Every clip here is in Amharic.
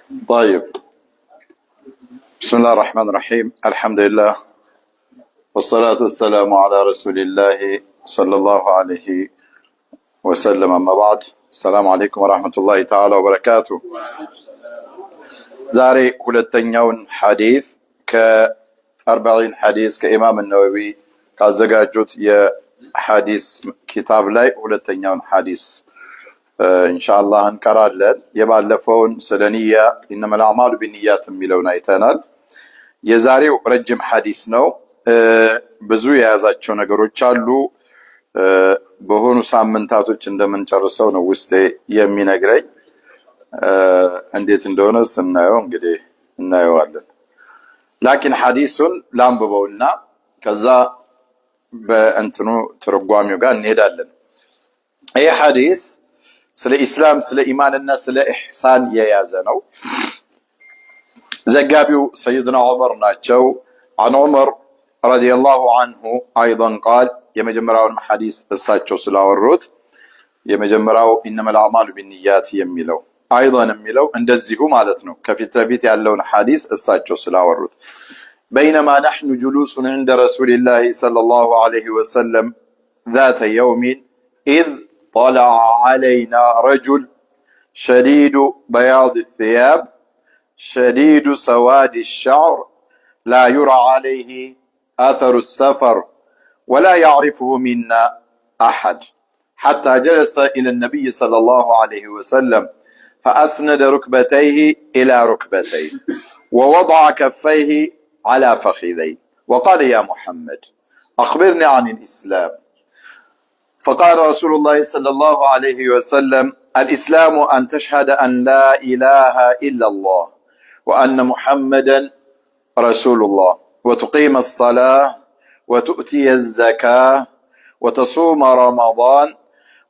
طيب، بسم الله الرحمن الرحيم. الحمد لله والصلاة والسلام على رسول الله صلى الله عليه وسلم. أما بعد، السلام عليكم ورحمة الله تعالى وبركاته. زاري ሁለተኛውን ሐዲስ ከ40 ሐዲስ ከኢማም النووي ካዘጋጁት የሐዲስ ኪታብ ላይ ሁለተኛውን ሐዲስ ኢንሻአላህ እንቀራለን። የባለፈውን ስለኒያ ኢንማ الأعمال بالنيات የሚለውን አይተናል። የዛሬው ረጅም ሐዲስ ነው። ብዙ የያዛቸው ነገሮች አሉ። በሆኑ ሳምንታቶች እንደምንጨርሰው ነው ውስጤ የሚነግረኝ። እንዴት እንደሆነ ስናየው እንግዲህ እናየዋለን። ላኪን ሐዲሱን ላንብበውና ከዛ በእንትኑ ትርጓሜው ጋር እንሄዳለን። ይህ ሐዲስ ስለ ኢስላም፣ ስለ ኢማንና ስለ ኢህሳን የያዘ ነው። ዘጋቢው ሰይድና ዑመር ናቸው። عن عمر رضي الله عنه ايضا قال የመጀመሪያውን ሐዲስ እሳቸው ስላወሩት የመጀመሪያው انما الاعمال بالنيات የሚለው ايضا የሚለው እንደዚሁ ማለት ነው። ከፊት ለፊት ያለውን ሐዲስ እሳቸው ስላወሩት بينما نحن جلوس عند رسول الله صلى الله عليه وسلم ذات يوم إذ طلع علينا رجل شديد بياض الثياب شديد سواد الشعر لا يرى عليه أثر السفر ولا يعرفه منا أحد حتى جلس إلى النبي صلى الله عليه وسلم فأسند ركبتيه إلى ركبتيه ووضع كفيه على فخذيه وقال يا محمد أخبرني عن الإسلام. فقال رسول الله صلى الله عليه وسلم الإسلام أن تشهد أن لا إله إلا الله وأن محمدا رسول الله وتقيم الصلاة وتؤتي الزكاة وتصوم رمضان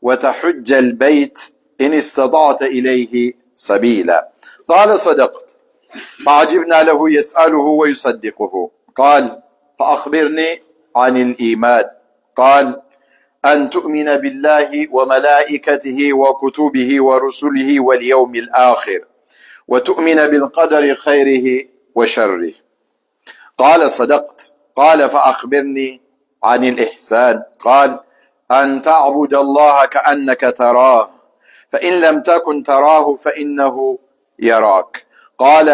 وتحج البيت إن استطعت إليه سبيلا. قال صدقت. فعجبنا له يسأله ويصدقه. قال فأخبرني عن الإيمان. قال أن تؤمن بالله وملائكته وكتبه ورسله واليوم الآخر وتؤمن بالقدر خيره وشره. قال صدقت. قال فأخبرني عن الإحسان. قال أن تعبد الله كأنك تراه فإن لم تكن تراه فإنه يراك. قال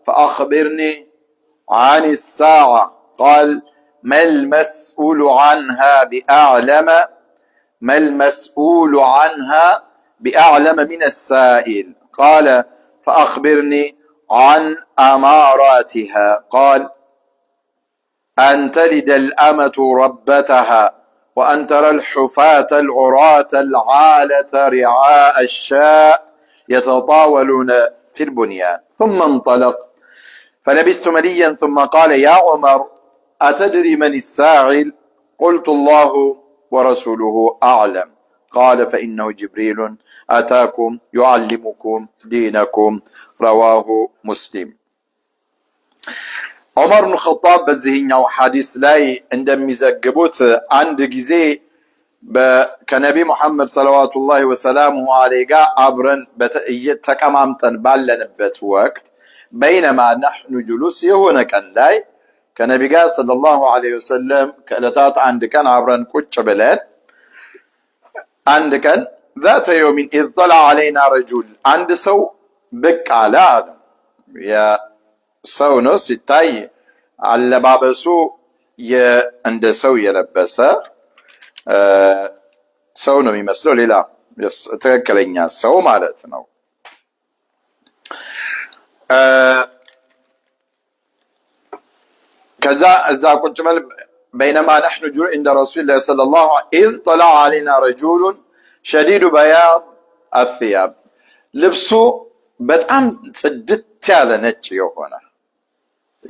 فأخبرني عن الساعة. قال ما المسؤول عنها بأعلم من السائل. قال فأخبرني عن أماراتها. قال أن تلد الأمة ربتها وأن ترى الحفاة العراة العالة رعاء الشاء يتطاولون في البنيان. ثم انطلق فلبثت مليا ثم قال يا عمر أتدري من الساعل؟ قلت الله ورسوله أعلم. قال فإنه جبريل أتاكم يعلمكم دينكم. رواه مسلم. عمر بن الخطاب በዚህኛው ሐዲስ ላይ እንደሚዘግቡት አንድ ጊዜ ከነቢ መሐመድ ሰለዋቱላሂ ወሰላሙሁ ዐለይሂ ጋር አብረን ተቀማምጠን ባለንበት ወቅት بينما نحن جلوس የሆነ ቀን ላይ ከነቢ ጋር ሰለላሁ ዐለይሂ ወሰለም ከዕለታት አንድ ቀን አብረን ቁጭ ብለን አንድ ቀን ذات يوم إذ طلع علينا رجل አንድ ሰው ብቅ አለ። የሰው ነው ሲታይ አለባበሱ እንደ ሰው የለበሰ ሰው ነው የሚመስለው። ሌላ ትክክለኛ ሰው ማለት ነው። ከዛ እዛ ቁጭ ብለን بينما نحن جلوس عند رسول الله صلى الله عليه وسلم إذ طلع علينا رجل شديد بياض الثياب ልብሱ በጣም ጽድት ያለ ነጭ የሆነ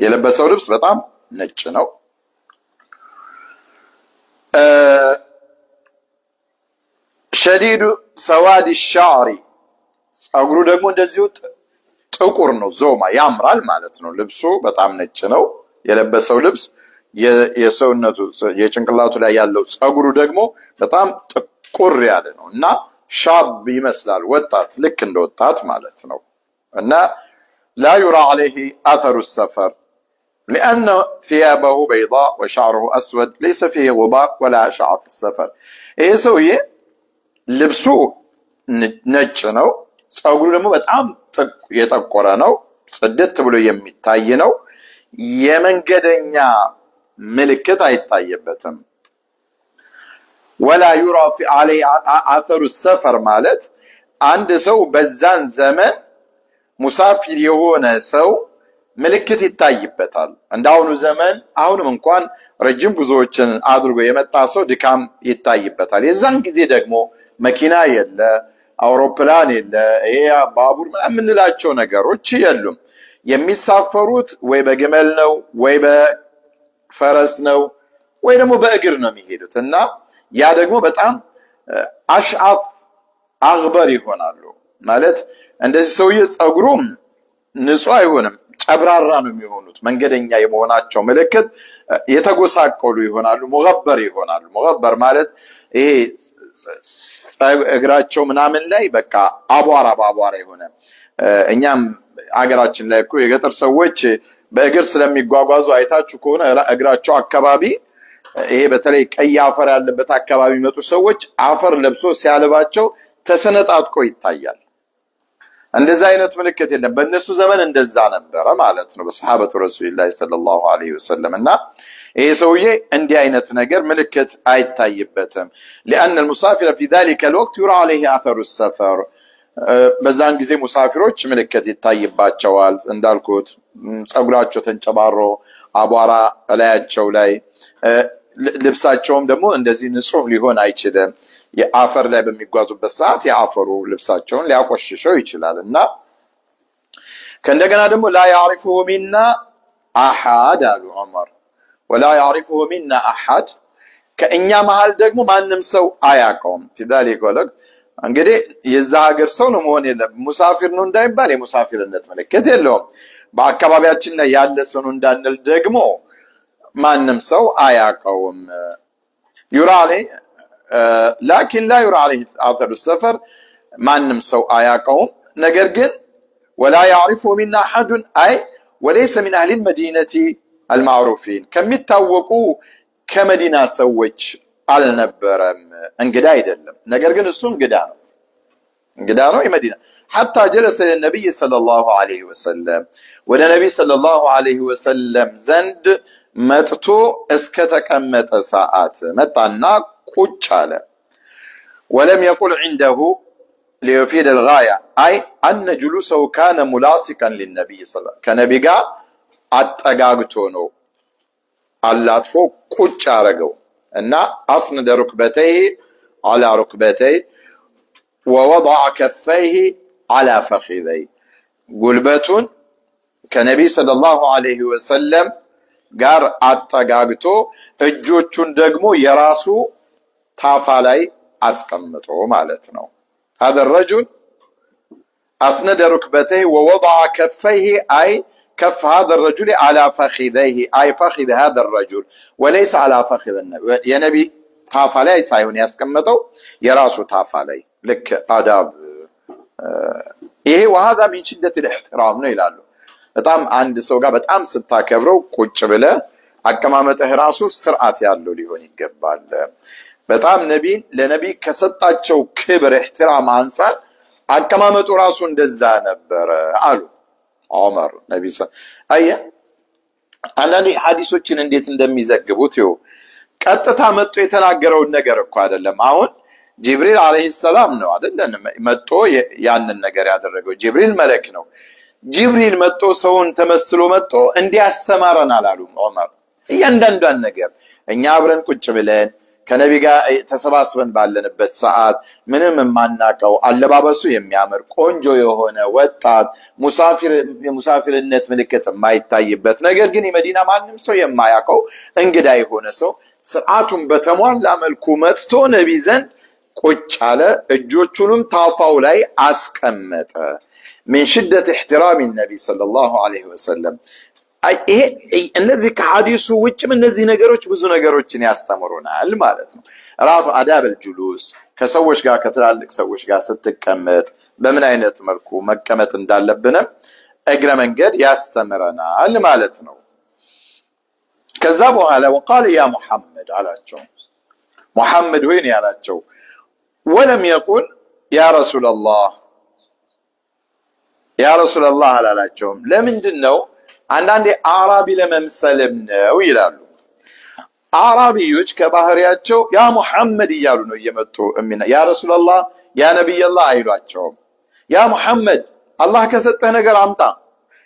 የለበሰው ልብስ በጣም ነጭ ነው። شديد سواد الشعر ጸጉሩ ደግሞ እንደዚሁ ጥቁር ነው። ዞማ ያምራል ማለት ነው። ልብሱ በጣም ነጭ ነው። የለበሰው ልብስ የሰውነቱ የጭንቅላቱ ላይ ያለው ጸጉሩ ደግሞ በጣም ጥቁር ያለ ነው እና ሻብ ይመስላል። ወጣት ልክ እንደ ወጣት ማለት ነው። እና لا يرى عليه أثر السفر لأن ثيابه بيضاء وشعره أسود ليس فيه غبار ولا أشعة في السفر. إيه سوية لبسو ነጭ ነው ጸጉሩ ደግሞ በጣም የጠቆረ ነው ጽድት ብሎ የሚታይ ነው የመንገደኛ ምልክት አይታየበትም ولا يرى عليه اثر السفر ማለት አንድ ሰው በዛን ዘመን ሙሳፊር የሆነ ሰው ምልክት ይታይበታል እንዳሁኑ ዘመን አሁንም እንኳን ረጅም ጉዞዎችን አድርጎ የመጣ ሰው ድካም ይታይበታል የዛን ጊዜ ደግሞ መኪና የለ አውሮፕላን የለ ይሄ ባቡር ምንላቸው ነገሮች የሉም የሚሳፈሩት ወይ በግመል ነው ወይ በፈረስ ነው ወይ ደግሞ በእግር ነው የሚሄዱት እና ያ ደግሞ በጣም አሽዓፍ አግበር ይሆናሉ ማለት እንደዚህ ሰውዬ ጸጉሩም ንጹህ አይሆንም ጨብራራ ነው የሚሆኑት መንገደኛ የመሆናቸው ምልክት የተጎሳቆሉ ይሆናሉ ሙገበር ይሆናሉ ሙገበር ማለት ይሄ እግራቸው ምናምን ላይ በቃ አቧራ ባቧራ ይሆነ እኛም አገራችን ላይ እኮ የገጠር ሰዎች በእግር ስለሚጓጓዙ አይታችሁ ከሆነ እግራቸው አካባቢ ይሄ በተለይ ቀይ አፈር ያለበት አካባቢ መጡ ሰዎች አፈር ለብሶ ሲያልባቸው ተሰነጣጥቆ ይታያል እንደዛ አይነት ምልክት የለም በእነሱ ዘመን እንደዛ ነበር ማለት ነው በሰሃበቱ ረሱላህ ሰለላሁ ዐለይሂ ወሰለም እና ይሄ ሰውዬ እንዲህ አይነት ነገር ምልክት አይታይበትም لأن المسافر في ذلك الوقت يرى عليه اثر السفر በዛን ጊዜ ሙሳፊሮች ምልክት ይታይባቸዋል እንዳልኩት ጸጉራቸው ተንጨባሮ አቧራ በላያቸው ላይ ልብሳቸውም ደግሞ እንደዚህ ንጹህ ሊሆን አይችልም የአፈር ላይ በሚጓዙበት ሰዓት የአፈሩ ልብሳቸውን ሊያቆሽሸው ይችላልና ከእንደገና ደግሞ لا يعرفه منا احد አሉ ዑመር ولا يعرفه منا احد ከእኛ መሃል ደግሞ ማንም ሰው አያውቀውም في ذلك الوقت እንግዲህ የዛ ሀገር ሰው ነው መሆን የለም ሙሳፊር ነው እንዳይባል የሙሳፊርነት ምልክት የለውም በአካባቢያችን ላይ ያለ ሰው ነው እንዳንል ደግሞ ማንም ሰው አያውቀውም يرى عليه لكن لا يرى عليه اثر السفر ማንም ሰው አያውቀውም ነገር ግን ولا يعرفه منا احد اي وليس من اهل المدينه المعروفين ከሚታወቁ ከመዲና ሰዎች አልነበረም እንግዳ አይደለም ነገር ግን እሱ እንግዳ ነው የመዲና حتى جلس للنبي صلى الله عليه وسلم والنبي صلى الله عليه وسلم زند መጥቶ እስከተቀመጠ ሰዓት መጣና ቁጭ አለ ولم يقل عنده ليفيد الغايه اي ان جلوسه كان ملاصقا للنبي صلى الله عليه وسلم ከነብይ ጋር አጠጋግቶ ነው አላጥፎ ቁጭ አረገው እና اسند ركبتيه على ركبتيه ووضع كفيه على فخذيه ጉልበቱን ከነብይ ሰለላሁ ዐለይሂ ወሰለም ጋር አጠጋግቶ እጆቹን ደግሞ የራሱ ታፋ ላይ አስቀምጦ ማለት ነው هذا الرجل اسند ركبتيه ووضع كفيه اي كف هذا الرجل على فخذيه اي فخذ هذا الرجل وليس على فخذ النبي يا نبي ታፋ ላይ ሳይሆን ያስቀመጠው የራሱ ታፋ ላይ ልክ አዳብ ይሄ وهذا من شدة الاحترام ነው ይላሉ በጣም አንድ ሰው ጋር በጣም ስታከብረው ቁጭ ብለ አቀማመጥህ ራሱ ስርዓት ያለው ሊሆን ይገባል በጣም ለነብይ ከሰጣቸው ክብር احترام አንፃር አቀማመጡ ራሱ እንደዛ ነበር አሉ ዑመር ነብይ አየ አንዳንድ ሐዲሶችን እንዴት እንደሚዘግቡት ይው ቀጥታ መጥቶ የተናገረው ነገር እኮ አይደለም አሁን ጅብሪል አለይሂ ሰላም ነው አይደል መጥቶ ያንን ነገር ያደረገው ጅብሪል መልአክ ነው ጅብሪል መጥቶ ሰውን ተመስሎ መጥቶ እንዲያስተማረን አላሉ ዑመር እያንዳንዷን ነገር እኛ አብረን ቁጭ ብለን ከነብይ ጋር ተሰባስበን ባለንበት ሰዓት ምንም ማናቀው አለባበሱ የሚያምር ቆንጆ የሆነ ወጣት ሙሳፊርነት ምልክት የማይታይበት ነገር ግን የመዲና ማንም ሰው የማያውቀው እንግዳ የሆነ ሰው ስርዓቱን በተሟላ መልኩ መጥቶ ነብይ ዘንድ ቁጭ አለ እጆቹንም ታፋው ላይ አስቀመጠ من شدة احترام النبي صلى الله عليه وسلم ይሄ እነዚህ ከሐዲሱ ውጭም እነዚህ ነገሮች ብዙ ነገሮችን ያስተምሩናል ማለት ነው ራፍ አዳብ الجلوس ከሰዎች ጋር ከትላልቅ ሰዎች ጋር ስትቀመጥ በምን አይነት መልኩ መቀመጥ እንዳለብን እግረ መንገድ ያስተምረናል ማለት ነው። ከዛ በኋላ وقال يا محمد አላቸው። ሙሐመድ ሆይ ነው ያላቸው። ولم يقل يا رسول الله يا رسول الله አላላቸውም። ለምንድነው? አንዳንዴ አራቢ ለመምሰልም ነው ይላሉ። አራቢዮች ከባህሪያቸው ያ ሙሐመድ እያሉ ነው እየመጡ ያ ረሱላህ ያ ነብይላህ አይሏቸውም። ያ ሙሐመድ አላህ ከሰጠህ ነገር አምጣ፣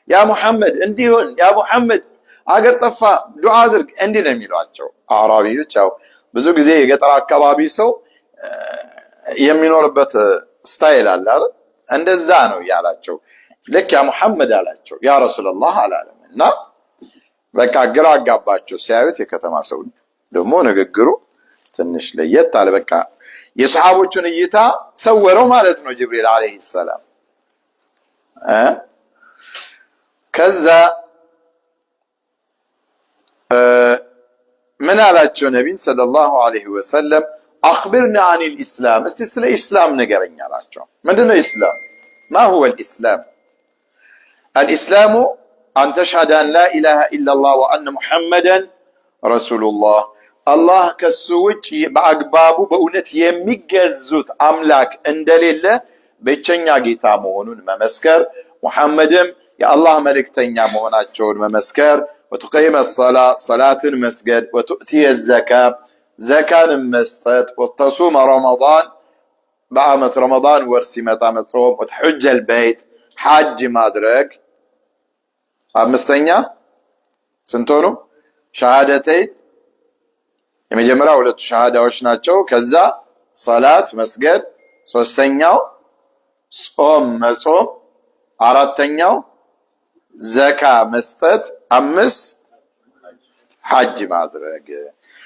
ያ ሙሐመድ እንዲሆን፣ ያ ሙሐመድ አገር ጠፋ ዱዓ አድርግ እንዲህ ነው የሚሏቸው አራቢዮች። ያው ብዙ ጊዜ የገጠር አካባቢ ሰው የሚኖርበት ስታይል አለ አይደል? እንደዛ ነው ያላቸው። ልክ ያ ሙሐመድ አላቸው፣ ያ ረሱላህ አላለም። እና በቃ ግራ አጋባቸው ሲያዩት። የከተማ ሰው ደግሞ ንግግሩ ትንሽ ለየት አለ። በቃ የሰሃቦቹን እይታ ሰወረው ማለት ነው ጅብሪል አለይሂ ሰላም። ከዛ ምን አላቸው ነብይ ሰለላሁ ዐለይሂ ወሰለም አخبرنا عن الاسلام እስቲ ስለ ኢስላም ንገረኝ አላቸው። ምንድነው ኢስላም? ما هو الاسلام؟ الاسلام أن تشهد أن لا إله إلا الله وأن محمدا رسول الله الله كسوج بأقبابه بأونت يمجزوت أملاك اندليل بيتشنيا جيتا مهونون ممسكر محمدم يا الله ملك تنيا مهونات جون ممسكر وتقيم الصلاة صلاة المسجد وتؤتي الزكاة زكاة المسجد وتصوم رمضان بعامة رمضان ورسمة صوم وتحج البيت حج مادرك አምስተኛ ስንት ሆኑ? ሸሃደተይን የመጀመሪያው ሁለቱ ሸሃዳዎች ናቸው። ከዛ ሰላት መስገድ፣ ሶስተኛው ጾም መጾም፣ አራተኛው ዘካ መስጠት፣ አምስት ሐጅ ማድረግ።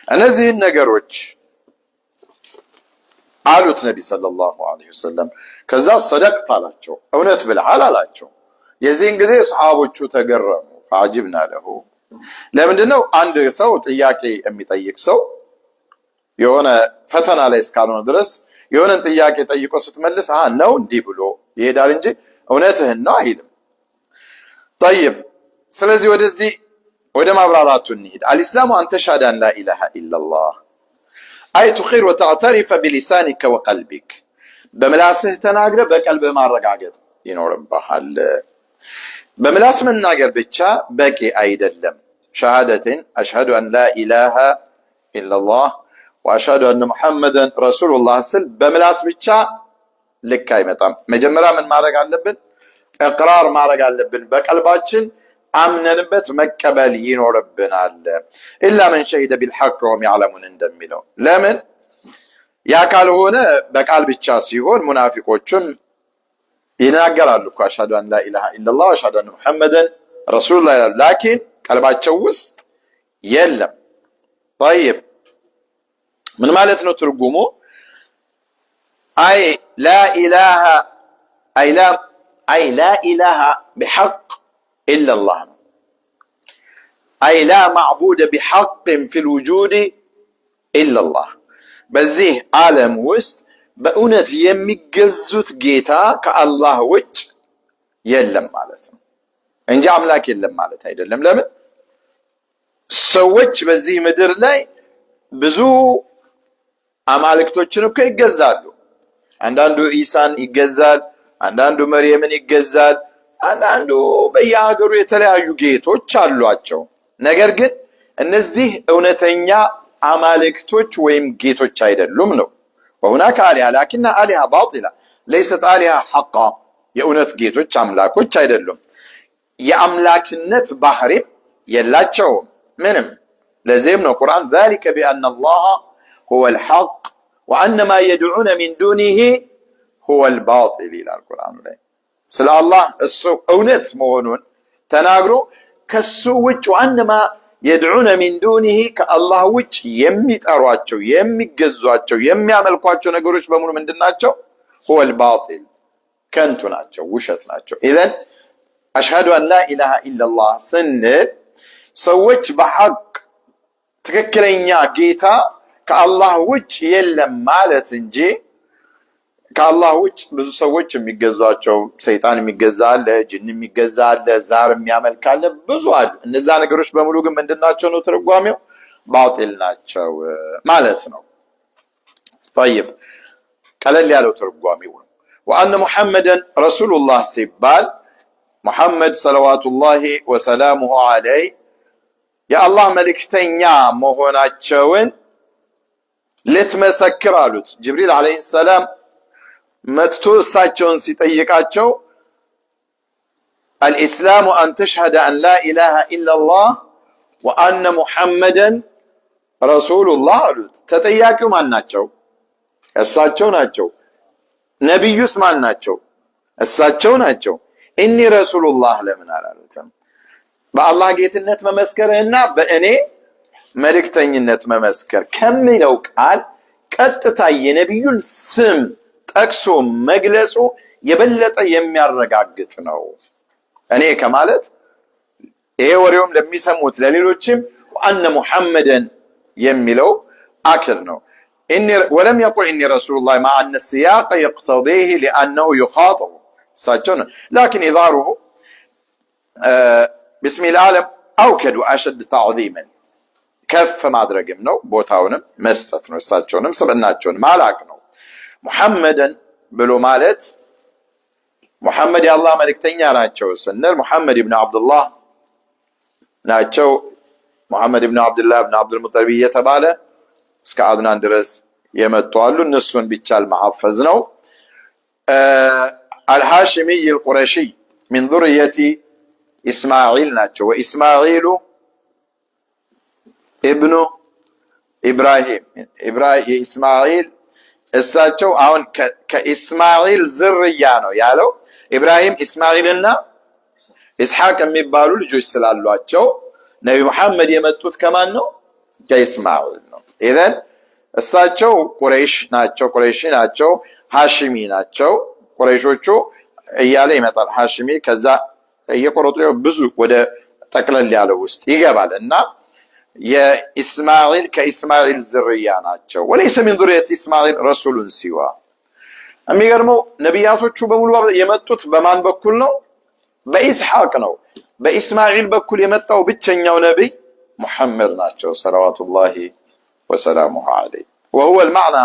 እነዚህን ነገሮች አሉት ነብይ ሰለላሁ ዐለይሂ ወሰለም። ከዛ ሰደቅት አላቸው፣ እውነት ብለሃል አላቸው። የዚህን ጊዜ ሰሃቦቹ ተገረሙ። አጅብና ለሁ። ለምንድነው አንድ ሰው ጥያቄ የሚጠይቅ ሰው የሆነ ፈተና ላይ እስካልሆነ ድረስ የሆነን ጥያቄ ጠይቆ ስትመልስ ነው እንዲህ ብሎ ይሄዳል እንጂ እውነትህን ነው አይልም። طيب ስለዚህ ወደዚህ ወደ ማብራራቱ እንሂድ። الاسلام ان تشهد ان لا اله الا الله اي تقر وتعترف بلسانك وقلبك በምላስህ ተናግረ በቀልብህ ማረጋገጥ ይኖርብሃል። በምላስ መናገር ብቻ በቂ አይደለም። ሸሃደትን አሽሀዱ አን ላ ኢላሃ ኢላላህ ወአሽሀዱ አነ ሙሐመደን ረሱሉላህ ስል በምላስ ብቻ ልክ አይመጣም። መጀመሪያ ምን ማድረግ አለብን? እቅራር ማድረግ አለብን። በቀልባችን አምነንበት መቀበል ይኖርብናል። ኢላ መን ሸሂደ ቢልሐቅ ወሁም ያዕለሙን እንደሚለው። ለምን ያ ካልሆነ በቃል ብቻ ሲሆን ሙናፊቆቹም ይናገራሉ እኮ አሽሀዱ አን ላ ኢላሃ ኢላላህ ወአሽሀዱ አነ ሙሐመደን ረሱሉላህ ይላሉ። ላኪን ቀልባቸው ውስጥ የለም። طيب ምን ማለት ነው ትርጉሙ? አይ ላ ኢላሃ ቢሐቅ ኢላላህ አይ ላ ማዕቡደ ቢሐቅ ፊል ውጁድ ኢላላህ። በዚህ ዓለም ውስጥ በእውነት የሚገዙት ጌታ ከአላህ ውጭ የለም ማለት ነው እንጂ አምላክ የለም ማለት አይደለም። ለምን ሰዎች በዚህ ምድር ላይ ብዙ አማልክቶችን እኮ ይገዛሉ። አንዳንዱ ኢሳን ይገዛል፣ አንዳንዱ መርየምን ይገዛል፣ አንዳንዱ በየሀገሩ የተለያዩ ጌቶች አሏቸው። ነገር ግን እነዚህ እውነተኛ አማልክቶች ወይም ጌቶች አይደሉም ነው። وهناك آلهة لكن آلهة باطلة ليست آلهة حقا የእውነት ጌቶች አምላኮች አይደሉም። የአምላክነት ባህሪ የላቸውም ምንም። ለዚህም ነው ቁርአን ذلك بأن الله هو الحق وأن ما يدعون من دونه هو الباطل ይላል ቁርአን ላይ። ስለ አላህ እሱ እውነት መሆኑን ተናግሮ ከሱ ውጭ وأن ما يدعون من دونه ከአላህ ውጭ የሚጠሯቸው የሚገዟቸው የሚያመልኳቸው ነገሮች በሙሉ ምንድናቸው? هو الباطل ከንቱ ናቸው፣ ውሸት ናቸው። ኢዘን አሽሀዱ አን ላ ኢላሃ ኢላላህ ስንል ሰዎች በሐቅ ትክክለኛ ጌታ ከአላህ ውጭ የለም ማለት እንጂ ከአላህ ውጭ ብዙ ሰዎች የሚገዟቸው ሰይጣን የሚገዛ አለ፣ ጅን የሚገዛ አለ፣ ዛር የሚያመልክ አለ፣ ብዙ አሉ። እነዛ ነገሮች በሙሉ ግን ምንድናቸው ነው ትርጓሜው? ባጢል ናቸው ማለት ነው። طيب ቀለል ያለው ትርጓሜው ነው። ወአነ ሙሐመደን ረሱሉላህ ሲባል ሙሐመድ ሰለዋቱላሂ ወሰላሙሁ ዐለይሂ የአላህ መልእክተኛ መሆናቸውን ልትመሰክር አሉት። ጅብሪል ዐለይሂ ሰላም መጥቶ እሳቸውን ሲጠይቃቸው አልኢስላሙ አን ተሽሀደ አን ላ ኢላሃ ኢለላህ ወአነ ሙሐመደን ረሱሉላህ አሉት። ተጠያቂው ማን ናቸው? እሳቸው ናቸው። ነቢዩስ ማን ናቸው? እሳቸው ናቸው። እኒ ረሱሉላህ ለምን አላሉትም? በአላህ ጌትነት መመስከርና በእኔ መልእክተኝነት መመስከር ከሚለው ቃል ቀጥታ የነቢዩን ስም ጠቅሶ መግለጹ የበለጠ የሚያረጋግጥ ነው። እኔ ከማለት ይሄ ወሬውም ለሚሰሙት ለሌሎችም ወአነ ሙሐመደን የሚለው አክል ነው። ولم يقل إني رسول الله مع أن السياق يقتضيه لأنه يخاطب ساجنا، لكن إظهاره باسم العالم أوكد وأشد تعظيما كف ما أدرجم نو بوتاونم مستثنو ساجونم سبناتشون ما لاكنو محمدا بلو مالت محمد يا الله ملك تنيا ناتشو سنر محمد بن عبد الله ناتشو محمد بن عبد الله بن عبد المطلب يتباله እስከ አድናን ድረስ የመጡ አሉ። እነሱን ቢቻል ማሐፈዝ ነው። አልሃሽሚ አልቁረሺ من ذرية إسماعيل ናቸው። ወኢስማዒሉ ኢብኑ ኢብራሂም ኢስማዒል እሳቸው አሁን ከኢስማዒል ዝርያ ነው ያለው። ኢብራሂም ኢስማዒልና ኢስሐቅ የሚባሉ ልጆች ስላሏቸው ነቢ መሐመድ የመጡት ከማን ነው? ከኢስማዒል ነው። ኢዘን እሳቸው ቁረይሽ ናቸው፣ ቁረይሺ ናቸው፣ ሃሽሚ ናቸው። ቁረይሾቹ እያለ ይመጣል ሃሽሚ፣ ከዛ እየቆረጡ ብዙ ወደ ጠቅለል ያለው ውስጥ ይገባል እና የኢስማዒል ከኢስማዒል ዝርያ ናቸው። ወለይሰ ሚን ዙርየት ኢስማዒል ረሱሉን ሲዋ። የሚገርመው ነቢያቶቹ በሙሉ የመጡት በማን በኩል ነው? በኢስሐቅ ነው። በኢስማዒል በኩል የመጣው ብቸኛው ነቢይ محمد ناتشو صلوات الله وسلامه عليه. وهو المعنى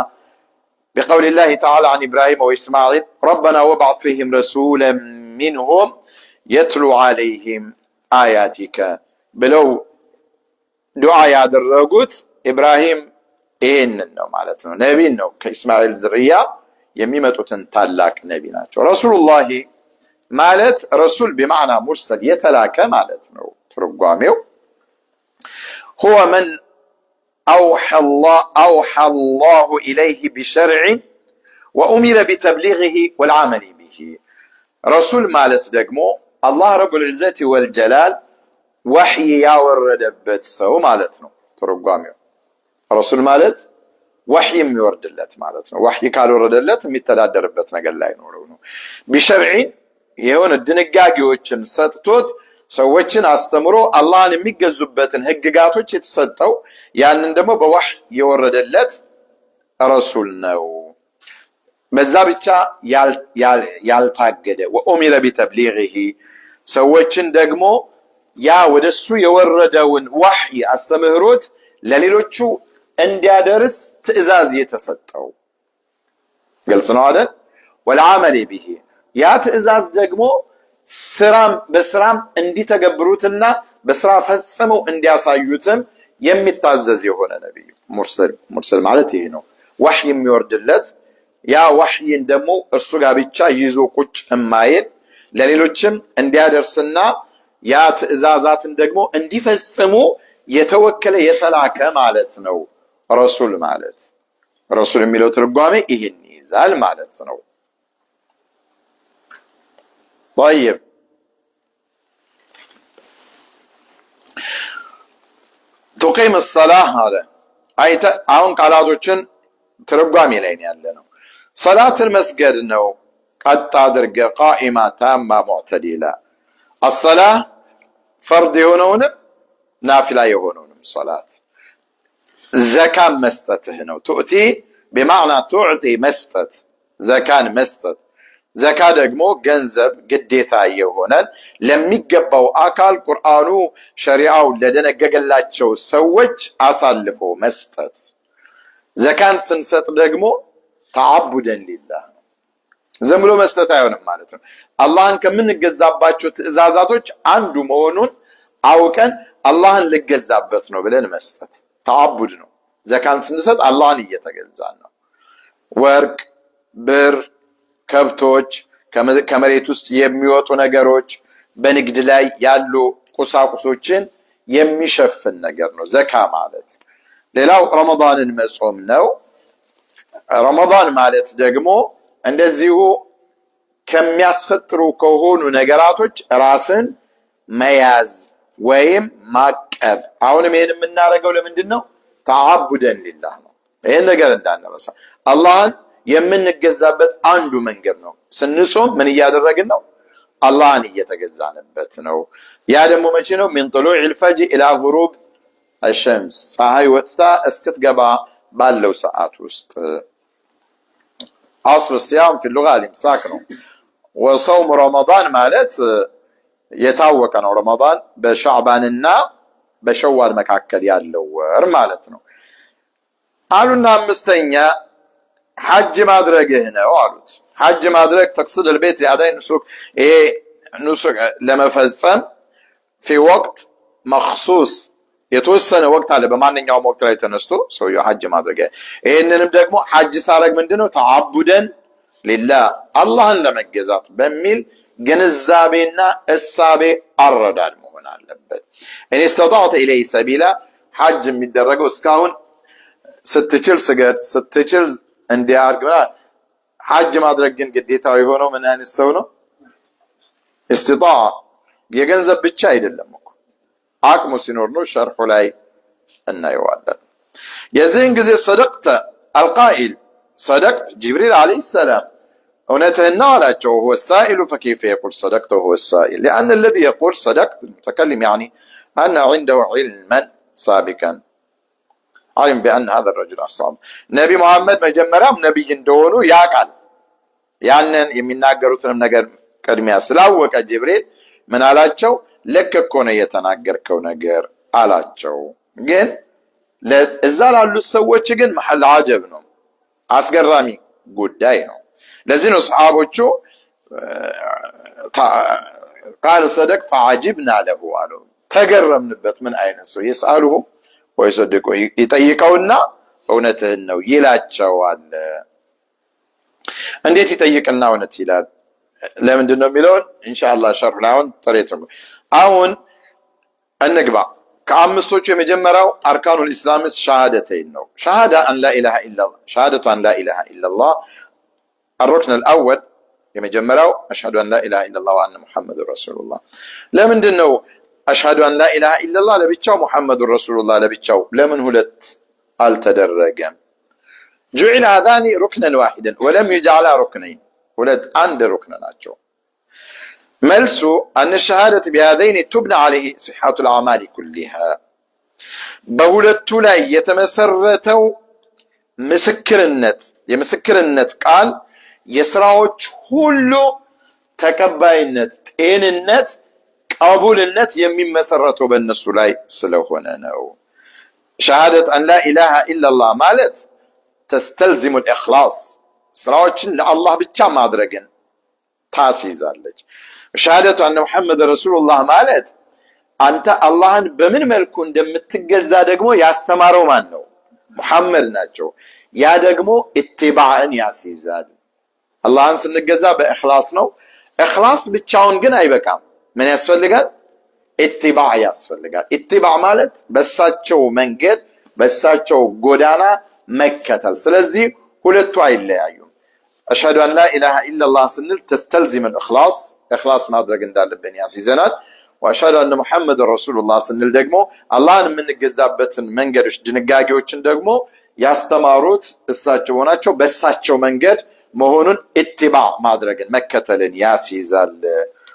بقول الله تعالى عن إبراهيم وإسماعيل ربنا وابعث فيهم رسولا منهم يتلو عليهم آياتك بلو دعاء ياد الرقوت إبراهيم إن النوم مالتنا نبي النوم كإسماعيل ذرية يميمة تنتلاك نبي ناتشو رسول الله مالت رسول بمعنى مرسل يتلاك مالتنا ترقاميو هو من أوحى الله إليه بشرع وأمر بتبليغه والعمل به. رسول مالت دقمو الله رب العزة والجلال وحي يورد بتسو مالتنا ترقامي. رسول مالت وحي يورد اللت مالتنا وحي كالو ورد اللت متلادر بتنا قال لا ينورونه بشرع يهون الدنقاقي وچن ستتوت ሰዎችን አስተምሮ አላህን የሚገዙበትን ህግጋቶች የተሰጠው ያንን ደግሞ በወህይ የወረደለት ረሱል ነው። በዛ ብቻ ያልታገደ ወኡሚረ ቢተብሊغه ሰዎችን ደግሞ ያ ወደሱ የወረደውን ወህይ አስተምህሮት ለሌሎቹ እንዲያደርስ ትእዛዝ የተሰጠው ግልጽ ነው አይደል? ወልዓመል ቢሂ ያ ትእዛዝ ደግሞ በስራም እንዲተገብሩትና በስራ ፈጽመው እንዲያሳዩትም የሚታዘዝ የሆነ ነብይ ሙርሰል ማለት ይሄ ነው። ወህይ የሚወርድለት ያ ወህይን ደግሞ እርሱ ጋር ብቻ ይዞ ቁጭ የማይል ለሌሎችም እንዲያደርስና ያ ትእዛዛትን ደግሞ እንዲፈጽሙ የተወከለ የተላከ ማለት ነው ረሱል ማለት። ረሱል የሚለው ትርጓሜ ይሄን ይዛል ማለት ነው። طيب تقيم الصلاة هذا አይተ አሁን ቃላቶችን ትርጓሜ ላይ ያለነው صلاة المسجد ነው ቀጥ አድርገ قائمة تامة معتدلة الصلاة فرض የሆነውንም ናፊላ የሆነውንም صلاة زكاة መስጠትህ ነው تؤتي بمعنى تعطي መስጠት ዘካን መስጠት። ዘካ ደግሞ ገንዘብ ግዴታ የሆነን ለሚገባው አካል ቁርአኑ ሸሪዓው ለደነገገላቸው ሰዎች አሳልፎ መስጠት። ዘካን ስንሰጥ ደግሞ ተዓቡደን ሊላህ ዝም ብሎ መስጠት አይሆንም ማለት ነው። አላህን ከምንገዛባቸው ትእዛዛቶች አንዱ መሆኑን አውቀን አላህን ልገዛበት ነው ብለን መስጠት ተዓቡድ ነው። ዘካን ስንሰጥ አላህን እየተገዛን ነው። ወርቅ፣ ብር፣ ከብቶች፣ ከመሬት ውስጥ የሚወጡ ነገሮች፣ በንግድ ላይ ያሉ ቁሳቁሶችን የሚሸፍን ነገር ነው ዘካ ማለት። ሌላው ረመዳንን መጾም ነው። ረመዳን ማለት ደግሞ እንደዚሁ ከሚያስፈጥሩ ከሆኑ ነገራቶች ራስን መያዝ ወይም ማቀብ። አሁንም ይሄን የምናደርገው ለምንድን ነው? ተዓቡደን ሊላህ ነው። ይሄን ነገር እንዳንረሳ። አላህን የምንገዛበት አንዱ መንገድ ነው። ስንጾም ምን እያደረግን ነው? አላህን እየተገዛንበት ነው። ያ ደግሞ መቼ ነው? ሚን ጡሉዕል ፈጅር ኢላ ጉሩብ አሸምስ፣ ፀሐይ ወጥታ እስክትገባ ባለው ሰዓት ውስጥ። አስሉ ሲያም ፊ ሉጋ አልኢምሳክ ነው። ወሰውም ረመዳን ማለት የታወቀ ነው። ረመዳን በሻዕባንና በሸዋል መካከል ያለው ወር ማለት ነው አሉና አምስተኛ ሐጅ ማድረግህ ነው አሉት። ሐጅ ማድረግ ተቅሲድ البيت لأداء النسك ይሄ ንሱክ ለመፈጸም في وقت مخصوص የተወሰነ ወቅት አለ። በማንኛውም ወቅት ላይ ተነስቶ ሰውየው ሐጅ ማድረግ። ይሄንንም ደግሞ ሐጅ ሳረግ ምንድነው? ተዓቡደን ሊላህ አላህን ለመገዛት በሚል ግንዛቤና እሳቤ አረዳድ መሆን አለበት። እኔ استطعت اليه سبيلا ሐጅ የሚደረገው እስካሁን ስትችል ስገድ፣ ስትችል እንዲያርግ። ሐጅ ማድረግ ግን ግዴታው የሆነው ምን አይነት ሰው ነው? استطاع የገንዘብ ብቻ አይደለም እኮ አቅሙ ሲኖር ነው። ሸርሑ ላይ እናየዋለን። የዚህን ጊዜ ሰደቅተ አልቃኢል ሰደቅት ጅብሪል ዓለይሂ ሰላም እውነትህን ነው አላቸው። هو السائل فكيف يقول صدقت وهو السائل لأن الذي يقول صدقت المتكلم يعني أن عنده علما سابقا علم بأن هذا الرجل أصاب نبي محمد መጀመሪያም ነብይ እንደሆኑ ያውቃል። ያንን የሚናገሩትንም ነገር ቀድሚያ ስላወቀ ጅብሪል ምን አላቸው? ልክ እኮ ነው የተናገርከው ነገር አላቸው። ግን እዛ ላሉት ሰዎች ግን መሐል አጀብ ነው፣ አስገራሚ ጉዳይ ነው። ለዚህ ነው ሰሃቦቹ ቃል ሰደቅ ፈዓጅብና ለሁ አሉ። ተገረምንበት። ምን አይነት ሰው ይስአሉሁ ወይሰደቁ ይጠይቀውና እውነትህን ነው ይላቸዋል። እንዴት ይጠይቅና እውነት ይላል? ለምንድን ነው የሚለውን ኢንሻአላህ ሸርሁ ላይ አሁን ጥሬት ነው። አሁን እንግባ። ከአምስቶቹ የመጀመሪያው አርካኑል ኢስላም ሸሃደተይን ነው። ሸሃዳ አን ላ ኢላሃ ኢላላህ ሸሃደቱ አን ላ ኢላሃ ኢላላህ الركن الأول የመጀመሪያው أشهد أن لا إله إلا الله وأن محمد رسول الله። ለምንድን ነው أشهد أن لا إله إلا الله ለብቻው محمد رسول الله ለብቻው ለምን ሁለት አልተደረገም? جعل هذان ركنا واحدا ولم يجعل ركنين ሁለት አንድ ሩክን ናቸው። መልሱ أن الشهادة بهذين تبنى عليه صحة الأعمال كلها በሁለቱ ላይ የተመሰረተው ምስክርነት የምስክርነት ቃል የሥራዎች ሁሉ ተቀባይነት፣ ጤንነት፣ ቀቡልነት የሚመሰረተው በእነሱ ላይ ስለሆነ ነው። ሸሃደት አን ላ ኢላሃ ኢላላህ ማለት ተስተልዚሙ الإخلاص ስራዎችን ለአላህ ብቻ ማድረግን ታስይዛለች። ሸሃደቱ አን ሙሐመድ ረሱሉላህ ማለት አንተ አላህን በምን መልኩ እንደምትገዛ ደግሞ ያስተማረው ማን ነው? ሙሐመድ ናቸው። ያ ደግሞ ኢትባዕን ያስይዛል። አላህን ስንገዛ በእኽላስ ነው። እኽላስ ብቻውን ግን አይበቃም። ምን ያስፈልጋል? ኢትባዕ ያስፈልጋል። ኢትባዕ ማለት በሳቸው መንገድ በሳቸው ጎዳና መከተል። ስለዚህ ሁለቱ አይለያዩም። አሽሀዱ አን ላ ኢላሃ ኢላላህ ስንል ተስተልዚም الإخلاص እኽላስ ማድረግ እንዳለብን ያስይዘናል። ወአሽሀዱ አነ ሙሐመድ ረሱሉላህ ስንል ደግሞ አላህን የምንገዛበትን መንገዶች ድንጋጌዎችን ደግሞ ያስተማሩት እሳቸው ሆናቸው በእሳቸው መንገድ መሆኑን ኢትባዕ ማድረግን መከተልን ያስይዛል።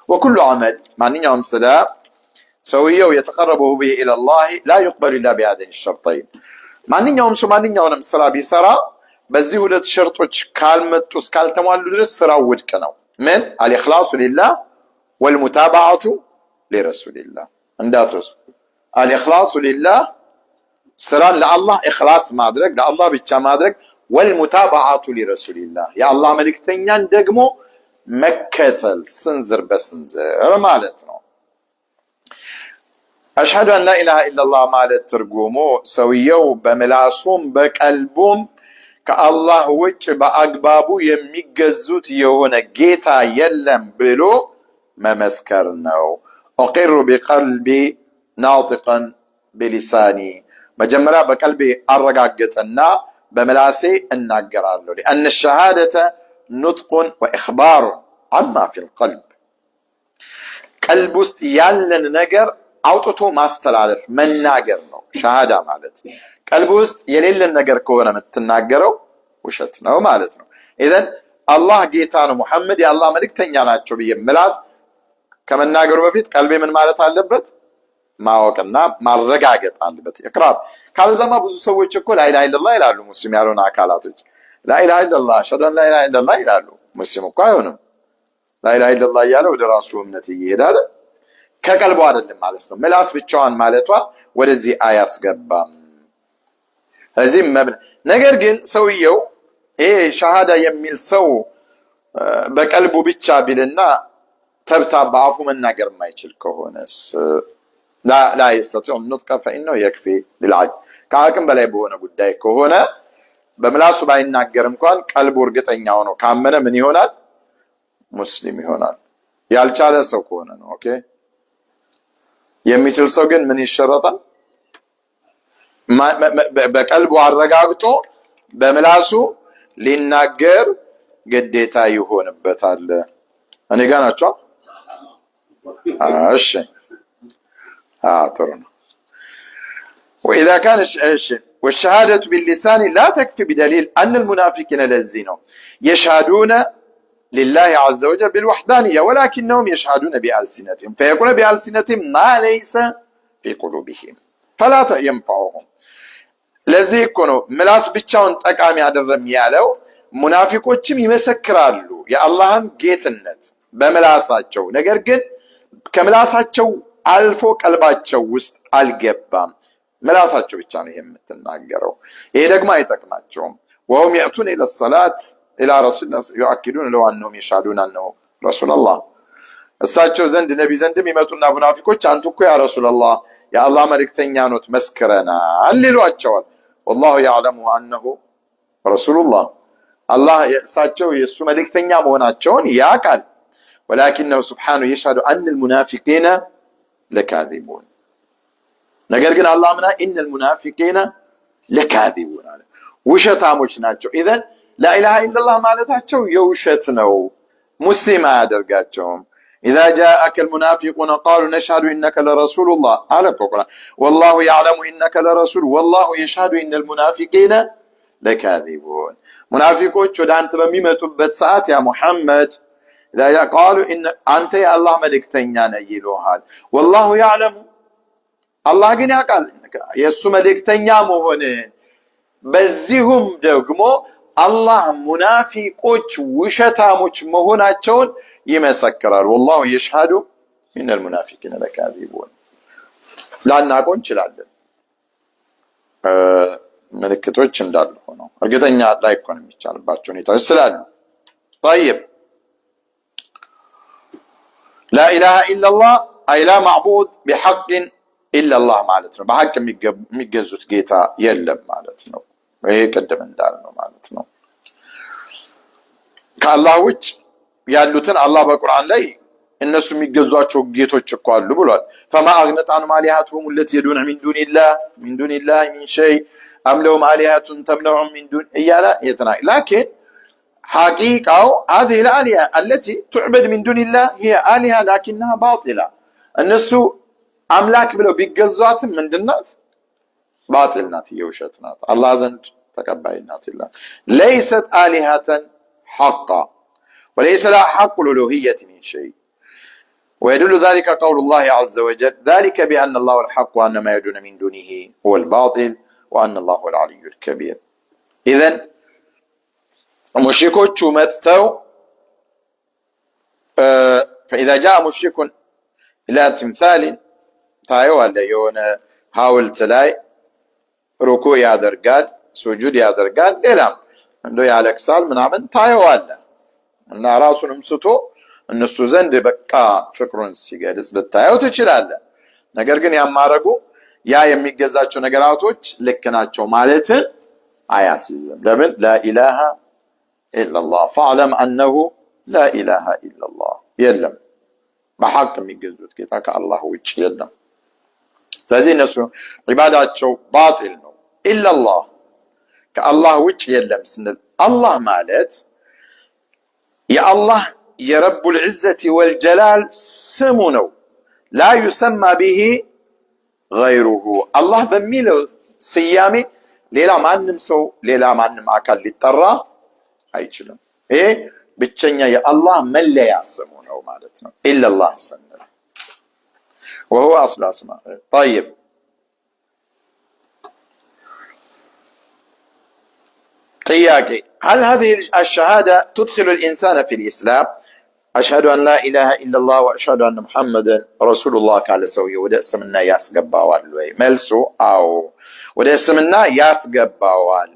ወኩሉ ዐመል ማንኛውም ስራ ሰውየው የተቀረበው به الى الله لا يقبل الا بهذين الشرطين ማንኛውም ሰው ማንኛውንም ስራ ቢሰራ በዚህ ሁለት ሸርጦች ካልመጡ እስካልተሟሉ ድረስ ስራው ውድቅ ነው። ምን አልኢኽላሱ ሊላህ ወልሙታበዓቱ ሊረሱሊላህ። እንዳትረሱ አልኢኽላሱ ሊላህ ስራን ለአላህ ኢኽላስ ማድረግ ለአላህ ብቻ ማድረግ፣ ወልሙታበዓቱ ሊረሱሊላህ የአላህ መልእክተኛን ደግሞ መከተል ስንዝር በስንዝር ማለት ነው። አሽሀዱ አን ላኢላሃ ኢለላህ ማለት ትርጉሙ ሰውየው በምላሱም በቀልቡም ከአላህ ውጭ በአግባቡ የሚገዙት የሆነ ጌታ የለም ብሎ መመስከር ነው። ኡቂሩ ቢቀልቢ ናጢቀን ቢሊሳኒ መጀመሪያ በቀልቤ አረጋግጥና በምላሴ እናገራለሁ። ሊአነ ሸሃደተ ኑጥቁን ወኢኽባር አማ ፊል ቀልብ ቀልብ ውስጥ ያለን ነገር አውጥቶ ማስተላለፍ መናገር ነው ሸሃዳ ማለት። ቀልብ ውስጥ የሌለን ነገር ከሆነ የምትናገረው ውሸት ነው ማለት ነው። ኢዘን አላህ ጌታ ነው፣ ሙሐመድ የአላህ መልእክተኛ ናቸው ብዬ ምላስ ከመናገሩ በፊት ቀልቤ ምን ማለት አለበት? ማወቅና ማረጋገጥ አለበት። ኢቅራር ካልዘማ ብዙ ሰዎች እኮ ላኢላሃ ኢለላህ ይላሉ፣ ሙስሊም ያልሆኑ አካላቶች ላኢላሃ ኢለላህ አሽሀዱ አን ላኢላሃ ኢለላህ ይላሉ። ሙስሊም እኮ አይሆንም። ላኢላሃ ኢለላህ እያለ ወደ ራሱ እምነት እየሄዳለ ከቀልቡ አይደለም ማለት ነው። ምላስ ብቻዋን ማለቷ ወደዚህ አያስገባም። እዚህም ነገር ግን ሰውየው ይሄ ሸሃዳ የሚል ሰው በቀልቡ ብቻ ቢልና ተብታባ አፉ መናገር የማይችል ከሆነስ لا يستطيع النطق فإنه يكفي للعجز ከአቅም በላይ በሆነ ጉዳይ ከሆነ በምላሱ ባይናገር እንኳን ቀልቡ እርግጠኛ ሆኖ ካመነ ምን ይሆናል? ሙስሊም ይሆናል። ያልቻለ ሰው ከሆነ ነው። ኦኬ የሚችል ሰው ግን ምን ይሸረጣል? በቀልቡ አረጋግጦ በምላሱ ሊናገር ግዴታ ይሆንበታል። እኔ ጋር ናቸው። እሺ طرنا. وإذا كان والشهادة باللسان لا تكفي بدليل أن المنافقين الذين يشهدون لله عز وجل بالوحدانية ولكنهم يشهدون بألسنتهم فيقول بألسنتهم ما ليس في قلوبهم فلا ينفعهم. ለዚህ እኮ ነው ምላስ ብቻውን ጠቃሚ አይደለም ያለው። ሙናፊቆችም ይመሰክራሉ የአላህን ጌትነት በምላሳቸው፣ ነገር ግን ከምላሳቸው አልፎ ቀልባቸው ውስጥ አልገባም። ምላሳቸው ብቻ ነው የምትናገረው። ይሄ ደግሞ አይጠቅማቸውም። وهم يأتون إلى الصلاة إلى رسول الله يؤكدون لو أنهم يشهدون أنه رسول الله እሳቸው ዘንድ ነቢ ዘንድም ይመጡና ሙናፊቆች አንተ እኮ ያ ረሱላህ የአላህ መልእክተኛ ኖት መስክረናል ይሏቸዋል። والله يعلم أنه رسول الله አላህ እሳቸው የሱ መልእክተኛ መሆናቸውን ያውቃል። ولكنه سبحانه يشهد أن المنافقين لكاذبون ነገር ግን አላህ ምና ان المنافقين لكاذبون አለ ውሸታሞች ናቸው። ኢዘን ላኢላሃ ኢለላህ ማለታቸው የውሸት ነው፣ ሙስሊም አያደርጋቸውም። إذا جاءك المنافقون قالوا نشهد إنك لرسول الله على القرآن والله يعلم إنك لرسول والله يشهد إن المنافقين لكاذبون. منافقوች ወደ አንተ በሚመጡበት ሰዓት ያ ሙሐመድ إذا قالوا إن أنت يا الله መልእክተኛ ነህ ይሉሃል። والله يعلم አላህ ግን ያውቃል የሱ መልእክተኛ መሆንን። በዚሁም ደግሞ አላህ ሙናፊቆች ውሸታሞች መሆናቸውን ይመሰክራል። والله يشهد إن المنافقين لكاذبون። ላናውቀው እንችላለን ምልክቶች እንዳሉ ሆነው እርግጠኛ ላይሆን የሚቻልባቸው ሁኔታዎች ስላሉ። طيب لا إله إلا الله أي لا معبود بحق إلا الله ማለት ነው። በሐቅ የሚገዙት ጌታ የለም ማለት ነው። ይሄ ቀደም እንዳልነው ማለት ነው። ከአላህ ውጭ ያሉትን አላህ በቁርአን ላይ እነሱ የሚገዟቸው ጌቶች እኮ አሉ ብሏል። فما أغنت عنهم آلهتهم التي يدعون من دون الله من شيء أم لهم آلهة تمنعهم من دون إيالا يتناهي. لكن حقيقة هذه الآلهة التي تعبد من دون الله هي آلهة لكنها باطلة. الناس أملاك بلو بيقزات من دنات باطل نات يوشت نات الله زند تقبل نات الله ليست آلهة حقا وليس لها حق الألوهية من شيء. ويدل ذلك قول الله عز وجل ذلك بأن الله الحق وأن ما يدعون من دونه هو الباطل وأن الله هو العلي الكبير. إذن ሙሽሪኮቹ መጥተው فإذا جاء مشرك إلى تمثال ታየዋለህ የሆነ ሐውልት ላይ ሩኩዕ ያደርጋል ሱጁድ ያደርጋል ሌላም እንደው ያለቅሳል ምናምን ታየዋለህ እና ራሱንም ስቶ እነሱ ዘንድ በቃ ፍቅሩን ሲገልጽ ልታየው ትችላለህ። ነገር ግን ያማረጉ ያ የሚገዛቸው ነገራቶች ልክ ናቸው ማለትን አያስይዝም። ለምን ላኢላሃ ኢላላህ ፈዕለም አነሁ ላኢላሃ ኢላላህ የለም በሐቅ የሚገዙት ጌታ ከአላህ ውጭ የለም። ስለዚህ እነሱ ዒባዳቸው ባጢል ነው። ኢላላህ ከአላህ ውጭ የለም ስንል አላህ ማለት የአላህ የረቡል ዒዘቲ ወልጀላል ስሙ ነው። ላ ዩሰማ ቢሂ ገይሩሁ አላህ በሚለው ስያሜ ሌላ ማንም ሰው ሌላ ማንም አካል ሊጠራ አይችልም። ይሄ ብቸኛ የአላህ መለያ ስሙ ነው ማለት ነው ኢላላህ ስንል وهو أصل أسماء. طيب طياقي هل هذه الشهادة تدخل الإنسان في الإسلام؟ أشهد أن لا إله إلا الله وأشهد أن محمدا رسول الله قال سوي وده اسمنا ياسقبا والوي ملسو أو وده اسمنا ياسقبا وال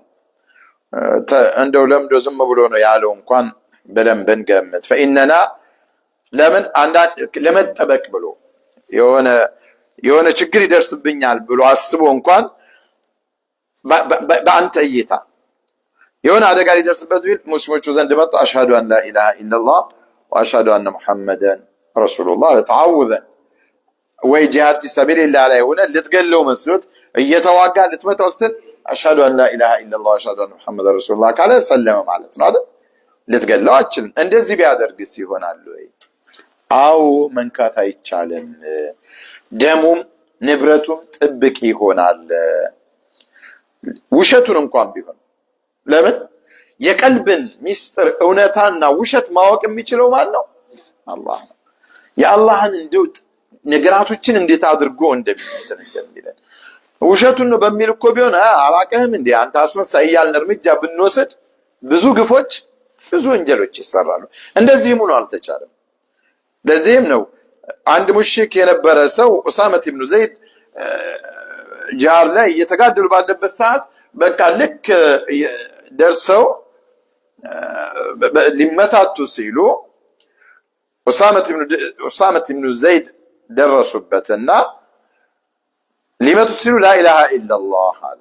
عنده لمدو زم بلونه يعلم كان بلم بنقمت فإننا لمن تبك بلو የሆነ ችግር ይደርስብኛል ብሎ አስቦ እንኳን በአንተ እይታ የሆነ አደጋ ሊደርስበት ቢል ሙስሊሞቹ ዘንድ መጣ አሽሃዱ አን ላ ኢላሃ ኢላላህ ወአሽሃዱ አነ ሙሐመደን ረሱሉላህ ተዓውዘን ወይ ጂሃድ ፊ ሰቢልላህ ላይ ሆነ ልትገለው መስሎት እየተዋጋ ልትመታው ስትል አሽሃዱ አን ላ ኢላሃ ኢላላህ ወአሽሃዱ አነ ሙሐመደን ረሱሉላህ ካለ ሰለመ ማለት ነው አይደል? ልትገለው አችልም። እንደዚህ ቢያደርግስ ይሆናል ወይ? አው መንካት አይቻልም። ደሙም ንብረቱም ጥብቅ ይሆናል ውሸቱን እንኳን ቢሆን። ለምን የቀልብን ሚስጥር እውነታና ውሸት ማወቅ የሚችለው ማን ነው? አላህ ነው። የአላህን እንደው ነገራቶችን እንዴት አድርጎ እንደሚለን ውሸቱን ነው በሚል እኮ ቢሆን አላቀህም እንዴ አንተ አስመሳይ እያልን እርምጃ ብንወስድ ብዙ ግፎች ብዙ ወንጀሎች ይሰራሉ። እንደዚህም ሆኖ አልተቻለም። ለዚህም ነው አንድ ሙሽሪክ የነበረ ሰው ኡሳመት ኢብኑ ዘይድ ጃር ላይ እየተጋደሉ ባለበት ሰዓት በቃ ልክ ደርሰው ሊመታቱ ሲሉ ኡሳመት ኢብኑ ዘይድ ደረሱበትና ሊመቱ ሲሉ ላኢላሃ ኢላላህ አለ።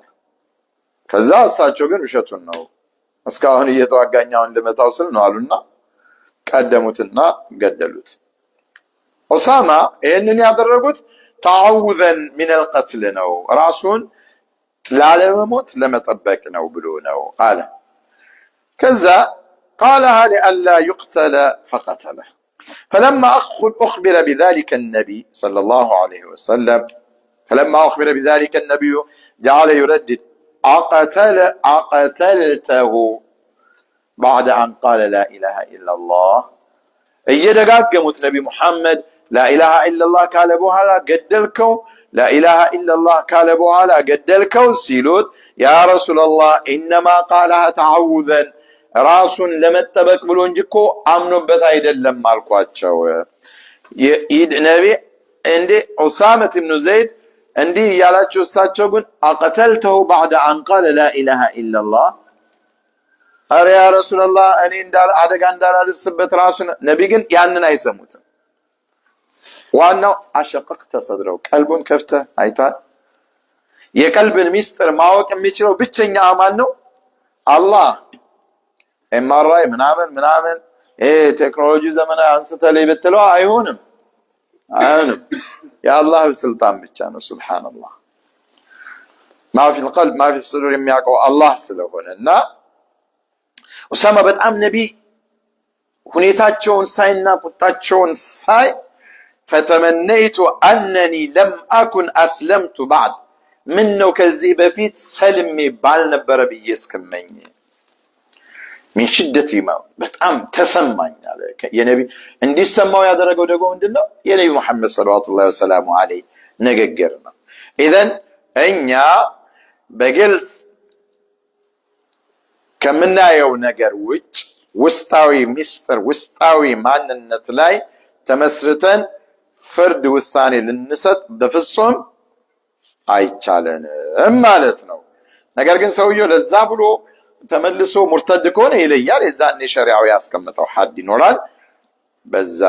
ከዛ እሳቸው ግን ውሸቱን ነው እስካሁን እየተዋጋኛውን ልመታው ስል ነው አሉና ቀደሙትና ገደሉት። ኡሳማ ይህንን ያደረጉት ተዓውዘን ሚነል ቀትል ነው ራሱን ላለመሞት ለመጠበቅ ነው ብሎ ነው አለ። ከዛ قالها لئلا يقتل فقتله فلما أخبر بذلك النبي صلى الله عليه وسلم جعل يردد أقتلته بعد أن قال لا إله إلا الله እየደጋገሙት ነቢ ሙሐመድ ላኢላሃ ኢላላህ ካለ በኋላ ገደልከው ላኢላሃ ኢላላህ ካለ በኋላ ገደልከው ሲሉት ያ ረሱላላህ ኢነማ ቃለሃ ተዓውዘን ራሱን ለመጠበቅ ብሎ እንጂ እኮ አምኖበት አይደለም አልኳቸው። ነቢ እንዴ ኡሳመት ኢብኑ ዘይድ እንዲህ እያላቸው እሳቸው ግን አቀተልተሁ ባዕደ አን ቃለ ላኢላሃ ኢላላህ አረ ያ ረሱላላህ እኔ አደጋ እንዳላደርስበት ራሱን ነቢ ግን ያንን አይሰሙትም። ዋናው አሸቀቅተ ሰድረው ቀልቡን ከፍተህ አይታል። የቀልብን ሚስጥር ማወቅ የሚችለው ብቸኛ አማን ነው አላህ። ኤምአርአይ ምናምን ቴክኖሎጂ ዘመን አንስተህ ላይ ብትለው አይሆንም። የአላህ ስልጣን ብቻ ነው ሱብሃንአላህ። ማፊ القلب ማፊ الصدور የሚያውቀው አላህ ስለሆነና ኡሳማ በጣም ነቢ ሁኔታቸውን ሳይና ቁጣቸውን ሳይ فتمنيت أنني لم أكن أسلمت بعد من ነው ከዚህ በፊት ሰልሜ ባልነበረ ብዬ እስከመኝ من شدة ما በጣም ተሰማኝ አለ። የነቢ እንዲሰማው ያደረገው ደግሞ ምንድነው? የነቢ መሐመድ ሰለላሁ ዐለይሂ ወሰለም ንግግር ነው። ኢዘን እኛ በግልጽ ከምናየው ነገር ውጭ ውስጣዊ ሚስጥር ውስጣዊ ማንነት ላይ ተመስርተን ፍርድ ውሳኔ ልንሰጥ በፍጹም አይቻለንም ማለት ነው። ነገር ግን ሰውየው ለዛ ብሎ ተመልሶ ሙርተድ ከሆነ ይለያል። የዛኔ ሸሪዓው ያስቀምጠው ሐድ ይኖራል፣ በዛ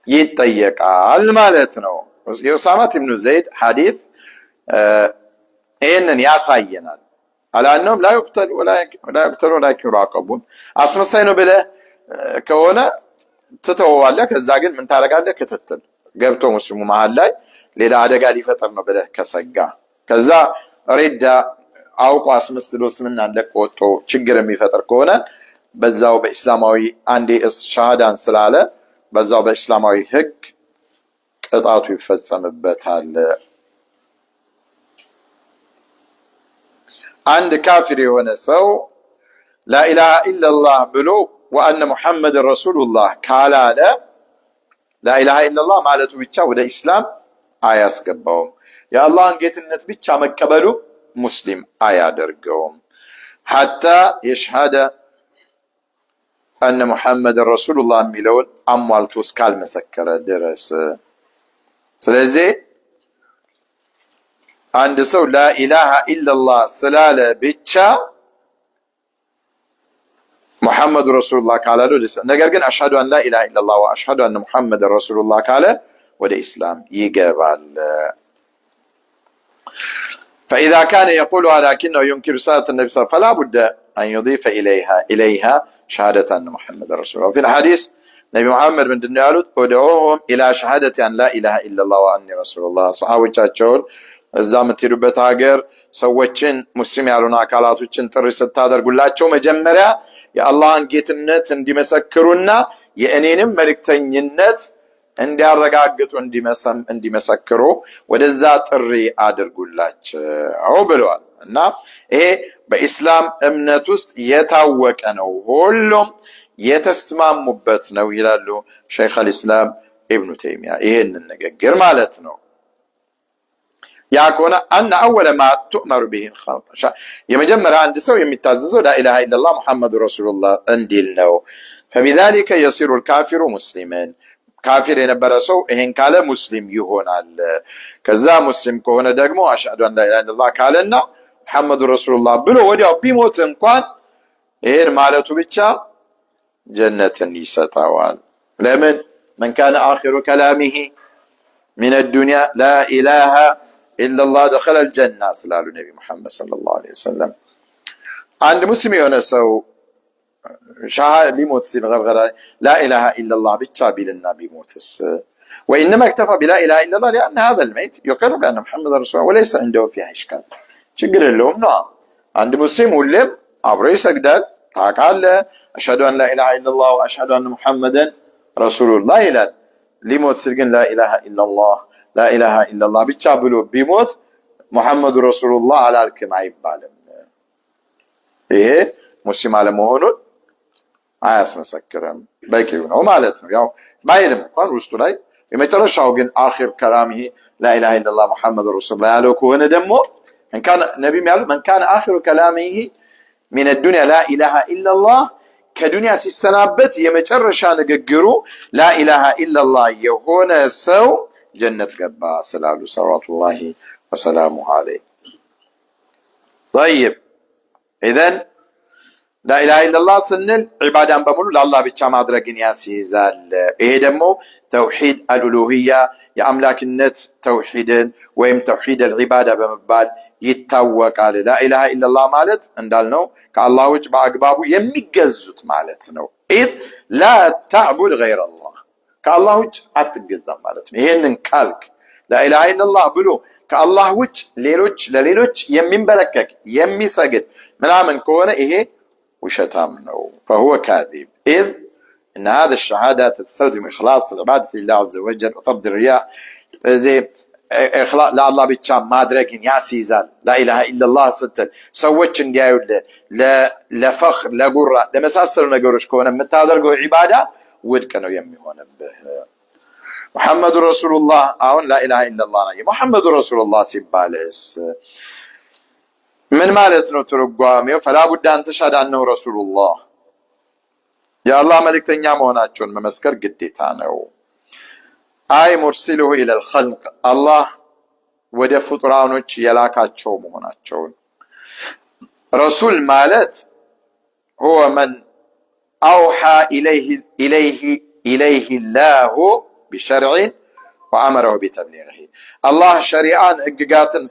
ይጠየቃል ማለት ነው። የኡሳማ ኢብኑ ዘይድ ሐዲስ ይህንን ያሳየናል። አላነውም ላ ይቅተል ወላኪን ይራቀቡን። አስመሳይ ነው ብለህ ከሆነ ትተወዋለህ። ከዛ ግን ምን ታደርጋለህ? ክትትል ገብቶ ሙስሊሙ መሃል ላይ ሌላ አደጋ ሊፈጠር ነው ብለህ ከሰጋ ከዛ ሪዳ አውቆ አስመስሎ እስልምናን ለቆ ወጥቶ ችግር የሚፈጥር ከሆነ በዛው በእስላማዊ አንዴ ሸሃዳን ስላለ በዛው በእስላማዊ ህግ ቅጣቱ ይፈጸምበታል። አንድ ካፊር የሆነ ሰው ላኢላሃ ኢላላህ ብሎ ወአነ ሙሐመድ ረሱሉላህ ካላለ ላኢላሃ ኢላላህ ማለቱ ብቻ ወደ ኢስላም አያስገባውም። የአላህን ጌትነት ብቻ መቀበሉ ሙስሊም አያደርገውም። ሐታ የሽሃደ አነ ሙሐመድ ረሱሉላህ የሚለውን አሟልቶ እስካልመሰከረ ድረስ። ስለዚህ አንድ ሰው ላኢላሃ ኢላላህ ስላለ ብቻ ሙሐመድ ረሱሉላህ ካላለ ነገር ግን አሽሀዱ አን ላኢላሃ ኢላላህ ወአሽሀዱ አነ ሙሐመድ ረሱሉላህ ካለ ወደ ኢስላም ይገባል። فإذا كان يقولها لكنه ينكر رسالة النبي صلى الله عليه وسلم فلا بد أن يضيف إليها شهادة أن محمد رسول الله. وفي الحديث نبي محمد من دنيا ادعوهم إلى شهادة أن لا إله إلا الله وأني رسول الله. صحابዎቻቸውን እዛ የምትሄዱበት ሀገር ሰዎችን ሙስሊም ያሉና አካላቶችን ጥሪ ስታደርጉላቸው መጀመሪያ የአላህን ጌትነት እንዲመሰክሩና የእኔንም መልእክተኝነት እንዲያረጋግጡ እንዲመሰክሩ ወደዛ ጥሪ አድርጉላቸው ብለዋል። እና ይሄ በኢስላም እምነት ውስጥ የታወቀ ነው፣ ሁሉም የተስማሙበት ነው ይላሉ ሸይኽ አልኢስላም ኢብኑ ተይሚያ። ይሄንን ንግግር ማለት ነው ያ ከሆነ አነ አወለ ማ ቱእመሩ ቢሂ الخلق የመጀመሪያ አንድ ሰው የሚታዘዘው ላኢላሃ ኢላላህ ሙሐመድ ረሱሉላህ እንዲል ነው። فبذلك يصير الكافر مسلما ካፊር የነበረ ሰው ይሄን ካለ ሙስሊም ይሆናል። ከዛ ሙስሊም ከሆነ ደግሞ አሽሀዱ አን ላኢላሃ ኢላላህ ካለና ሙሐመድ ረሱሉላህ ብሎ ወዲያው ቢሞት እንኳን ይሄን ማለቱ ብቻ ጀነትን ይሰጣዋል። ለምን من كان آخر كلامه من الدنيا لا إله إلا الله دخل الجنة ስላሉ ነብይ መሐመድ ሰለላሁ ዐለይሂ ወሰለም። አንድ ሙስሊም የሆነ ሰው ሊሞት ሲል ገርገራ ላኢላሃ ኢላላህ ብቻ ቢልና ቢሞትስ? وإنما اكتفى بلا إله إلا الله لأن هذا الميت يقر بأن محمد رسول الله وليس عنده فيها إشكال. ችግር የለውም ነው። አንድ ሙስሊም ሁሌም አብሮ ይሰግዳል፣ ታውቃለህ፣ አሽሀዱ አን ላኢላሃ ኢላላህ ወአሽሀዱ አነ ሙሐመደን ረሱሉላህ ይላል። ሊሞት ሲል ግን ላኢላሃ ኢላላህ ብቻ ብሎ ቢሞት ሙሐመድ ረሱሉላህ አላልክም አይባልም። ይሄ ሙስሊም አለመሆኑን አያስመሰክርም፣ በቂው ነው ማለት ነው። ያው ባይልም እንኳን ውስጡ ላይ የመጨረሻው ግን አኺር ከላሚሂ ላኢላሃ ኢላላህ ሙሐመድ ረሱሉላህ ያለው ከሆነ ደግሞ እንካን ነብይ ያለው من كان آخر كلامه من الدنيا لا إله إلا الله ከዱንያ ሲሰናበት የመጨረሻ ንግግሩ ላኢላሃ ኢላላህ የሆነ ሰው ጀነት ገባ ስላሉ ሰለዋቱላሂ ወሰላሙሁ ዐለይሂ። طيب اذا ላኢላሃ ኢላላህ ስንል ዒባዳን በሙሉ ለአላህ ብቻ ማድረግን ያስይዛል። ይሄ ደግሞ ተውሂድ አልኡሉሂያ የአምላክነት ተውሂድን ወይም ተውሂድ አልዒባዳ በመባል ይታወቃል። ላኢላሃ ኢላላህ ማለት እንዳልነው ከአላህ ውጭ በአግባቡ የሚገዙት ማለት ነው። ኢዝ ላ ተዕቡድ ገይረላህ ከአላህ ውጭ አትገዛም ማለት ነው። ይሄንን ካልክ ላኢላሃ ኢላላህ ብሎ ከአላህ ውጭ ለሌሎች የሚንበረከክ የሚሰግድ ምናምን ከሆነ ይሄ ውሸታም ነው። فهو كاذب إذ إن هذا الشهادة تستلزم إخلاص العبادة لله عز وجل وطرد الرياء. إخلاص لله ብቻ ማድረግን ያስይዛል። ላኢላሃ ኢላላህ ስትል ሰዎች እንዲያዩልህ ለፈኽር ለጉራ ለመሳሰሉ ነገሮች ከሆነ የምታደርገው ዒባዳ ውድቅ ነው የሚሆንብህ። ሙሐመድ ረሱሉላህ አሁን ላኢላሃ ኢላላህ ነው። ሙሐመድ ረሱሉላህ ሲባልስ ምን ማለት ነው ትርጓሜው? ፈላ ቡድ አን ተሽሀደ አነሁ ረሱሉላህ የአላህ መልእክተኛ መሆናቸውን መመስከር ግዴታ ነው። አይ ሙርሲሉሁ ኢለል ኸልቅ አላህ ወደ ፍጡራኖች የላካቸው መሆናቸውን። ረሱል ማለት ሁወ መን አውሓ ኢለይህ ላሁ ቢሸርዕን ወአመረሁ ቢተብሊግህ አላህ ሸሪዓን ህግጋትን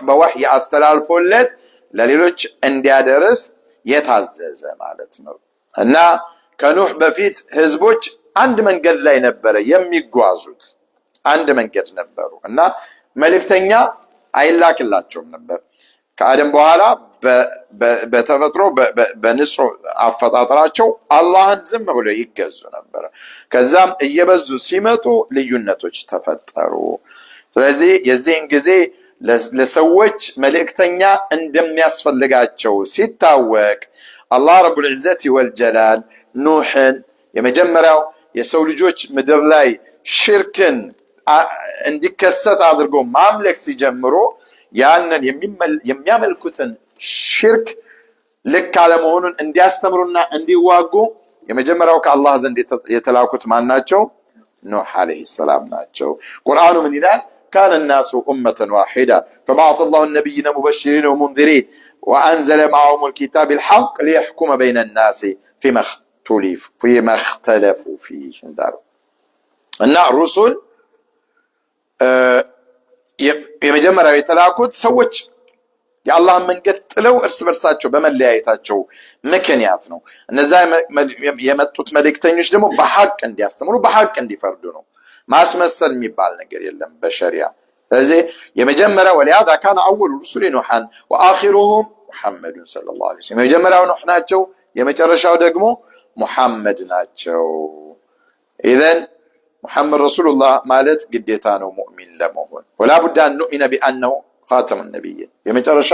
በወሕይ አስተላልፎለት ለሌሎች እንዲያደርስ የታዘዘ ማለት ነው። እና ከኑህ በፊት ህዝቦች አንድ መንገድ ላይ ነበረ የሚጓዙት፣ አንድ መንገድ ነበሩ እና መልእክተኛ አይላክላቸውም ነበር። ከአደም በኋላ በተፈጥሮ በንጹህ አፈጣጠራቸው አላህን ዝም ብሎ ይገዙ ነበር። ከዛም እየበዙ ሲመጡ ልዩነቶች ተፈጠሩ። ስለዚህ የዚህን ጊዜ ለሰዎች መልእክተኛ እንደሚያስፈልጋቸው ሲታወቅ አላህ ረቡል ዒዘቲ ወልጀላል ኑህን የመጀመሪያው የሰው ልጆች ምድር ላይ ሽርክን እንዲከሰት አድርጎ ማምለክ ሲጀምሩ ያንን የሚያመልኩትን ሽርክ ልክ አለመሆኑን እንዲያስተምሩና እንዲዋጉ የመጀመሪያው ከአላህ ዘንድ የተላኩት ማን ናቸው? ኑህ አለይሂ ሰላም ናቸው። ቁርአኑ ምን ይላል? ካነ الناس أمة واحدة فبعث الله النبيين مبشرين ومنذرين وأنزل معهم الكتاب الحق ليحكم بين الناس فيما اختلفوا فيه እና ሩሱል የመጀመሪያው የተላኩት ሰዎች የአላህን መንገድ ጥለው እርስ በርሳቸው በመለያየታቸው ምክንያት ነው። እነዛ የመጡት መልእክተኞች ደግሞ በሐቅ እንዲያስተምሩ በሐቅ እንዲፈርዱ ነው። ማስመሰል የሚባል ነገር የለም በሸሪዓ። ስለዚህ የመጀመሪያው ወሊያዛ ካነ አወሉ ሩሱሊ ኑሐን ወአኺሩሁም ሙሐመዱን ሰለላሁ ዐለይሂ ወሰለም የመጀመሪያው ኑህ ናቸው፣ የመጨረሻው ደግሞ ሙሐመድ ናቸው። ኢዘን ሙሐመድ ረሱሉላህ ማለት ግዴታ ነው ሙእሚን ለመሆን። ወላ ቡድ አን ኑእሚነ ቢአነሁ ኻተሙ ነቢይን የመጨረሻ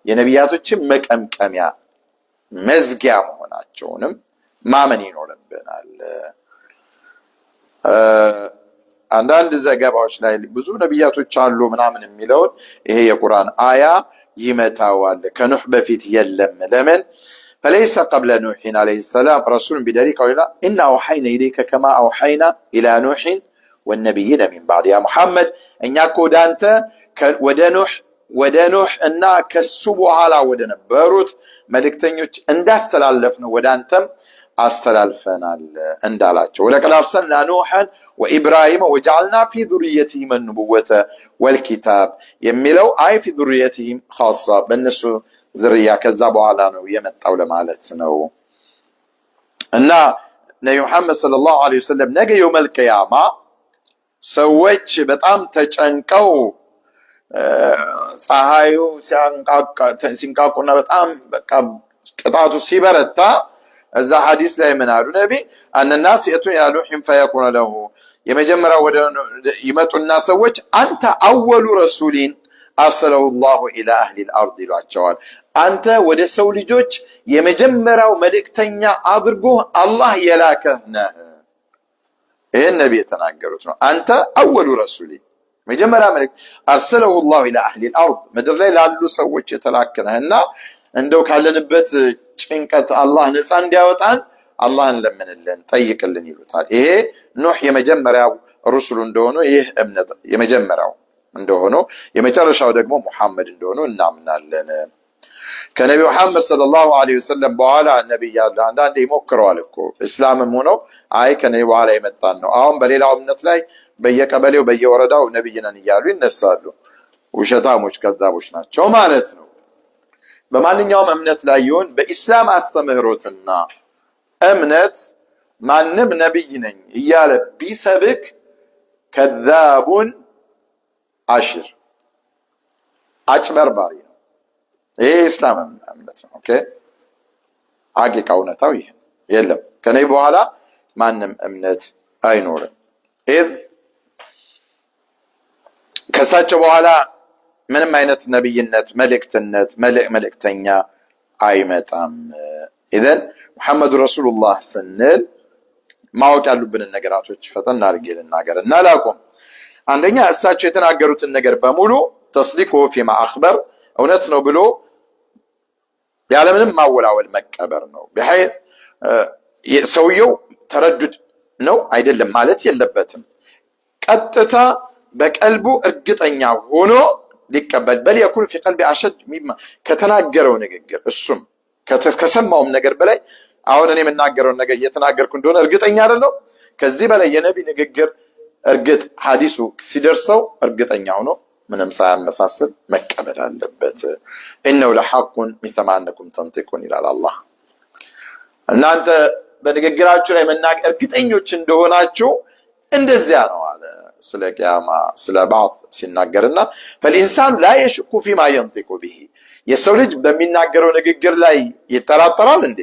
የነቢያቶችን መቀምቀሚያ መዝጊያ መሆናቸውንም ማመን ይኖርብናል። አንዳንድ ዘገባዎች ላይ ብዙ ነቢያቶች አሉ ምናምን የሚለውን ይሄ የቁርአን አያ ይመታዋል። ከኑህ በፊት የለም። ለምን? فليس قبل نوح عليه السلام رسول بدليل قال إنا أوحينا إليك كما أوحينا إلى نوح والنبيين من بعد يا محمد إن يكون أنت ودنوح إن كسبوا على ودنبروت ملك تنيوش اندستلالفنا ودانتم استلالفنا اندالاتشو ولكن أرسلنا نوحا وإبراهيم وجعلنا في ذريتهم النبوة والكتاب يميلو أي في ذريتهم خاصة بالنسو ዝርያ ከዛ በኋላ ነው የመጣው ለማለት ነው። እና ነብዩ መሐመድ ሰለላሁ ዐለይሂ ወሰለም ነገ የውመል ቂያማ ሰዎች በጣም ተጨንቀው ፀሐዩ ሲንቃቁና በጣም በቃ ቅጣቱ ሲበረታ እዛ ሐዲስ ላይ ምን አሉ ነቢ? አነናስ የቱን ያሉ ፈየቁነ ለሁ የመጀመሪያው ወደ ይመጡና ሰዎች አንተ አወሉ ረሱሊን አርሰለሁ ላሁ ኢላ አህሊል አርድ ይሏቸዋል። አንተ ወደ ሰው ልጆች የመጀመሪያው መልእክተኛ አድርጎ አላህ የላከህ ነህ። ይህን ነቢ የተናገሩት ነው። አንተ አወሉ ረሱሊ መጀመሪያ መልእክት አርሰለሁ ላሁ ኢላ አህሊል አርድ ምድር ላይ ላሉ ሰዎች የተላከነህና እንደው ካለንበት ጭንቀት አላህ ነፃ እንዲያወጣን አላህን ለምንልን ጠይቅልን ይሉታል። ይሄ ኑህ የመጀመሪያው ሩሱል እንደሆነ ይህ እምነት የመጀመሪያው እንደሆነ የመጨረሻው ደግሞ ሙሐመድ እንደሆነ እናምናለን። ከነብዩ መሐመድ ሰለላሁ ዐለይሂ ወሰለም በኋላ ነብይ ያለ አንዳንዴ ይሞክረዋል እኮ እስላምም ሆኖ አይ ከነብዩ በኋላ የመጣን ነው። አሁን በሌላው እምነት ላይ በየቀበሌው በየወረዳው ነብይ ነን እያሉ ይነሳሉ። ውሸታሞች ከዛቦች ናቸው ማለት ነው። በማንኛውም እምነት ላይ ይሁን በኢስላም አስተምህሮትና እምነት ማንም ነብይ ነኝ እያለ ቢሰብክ ከዛቡን አሽር አጭበርባሪ ነው። ይሄ እስላም እምነት ነው። ኦኬ ሐቂቃ እውነታው ይሄ የለም። ከነብዩ በኋላ ማንም እምነት አይኖርም። ከሳቸው በኋላ ምንም አይነት ነብይነት መልእክትነት መልእክተኛ አይመጣም። ኢዘን ሙሐመድ ረሱሉላህ ስንል ማወቅ ያሉብንን ነገራቶች ፈተና አድርጌ ልናገርና ላቁም። አንደኛ እሳቸው የተናገሩትን ነገር በሙሉ ተስዲቁ ፊማ አኽበር እውነት ነው ብሎ ያለምንም ማወላወል መቀበር ነው። በሐይ ሰውየው ተረዱድ ነው አይደለም ማለት የለበትም። ቀጥታ በቀልቡ እርግጠኛ ሆኖ ሊቀበል በል يكون في قلبي اشد مما ከተናገረው ንግግር እሱም ከሰማውም ነገር በላይ አሁን እኔ የምናገረው ነገር እየተናገርኩ እንደሆነ እርግጠኛ አይደለም። ከዚህ በላይ የነቢ ንግግር እርግጥ ሐዲሱ ሲደርሰው እርግጠኛ ሆኖ ምንም ሳያመሳስል መቀበል አለበት። إنه لحق مثل ما أنكم تنطقون ይላል አላህ። እናንተ በንግግራችሁ ላይ መናገር እርግጠኞች እንደሆናችሁ እንደዚያ ነው አለ ስለ ቂያማ ስለ ባዕድ ሲናገርና فالإنسان لا يشك فيما ينطق به የሰው ልጅ በሚናገረው ንግግር ላይ ይጠራጠራል እንዴ?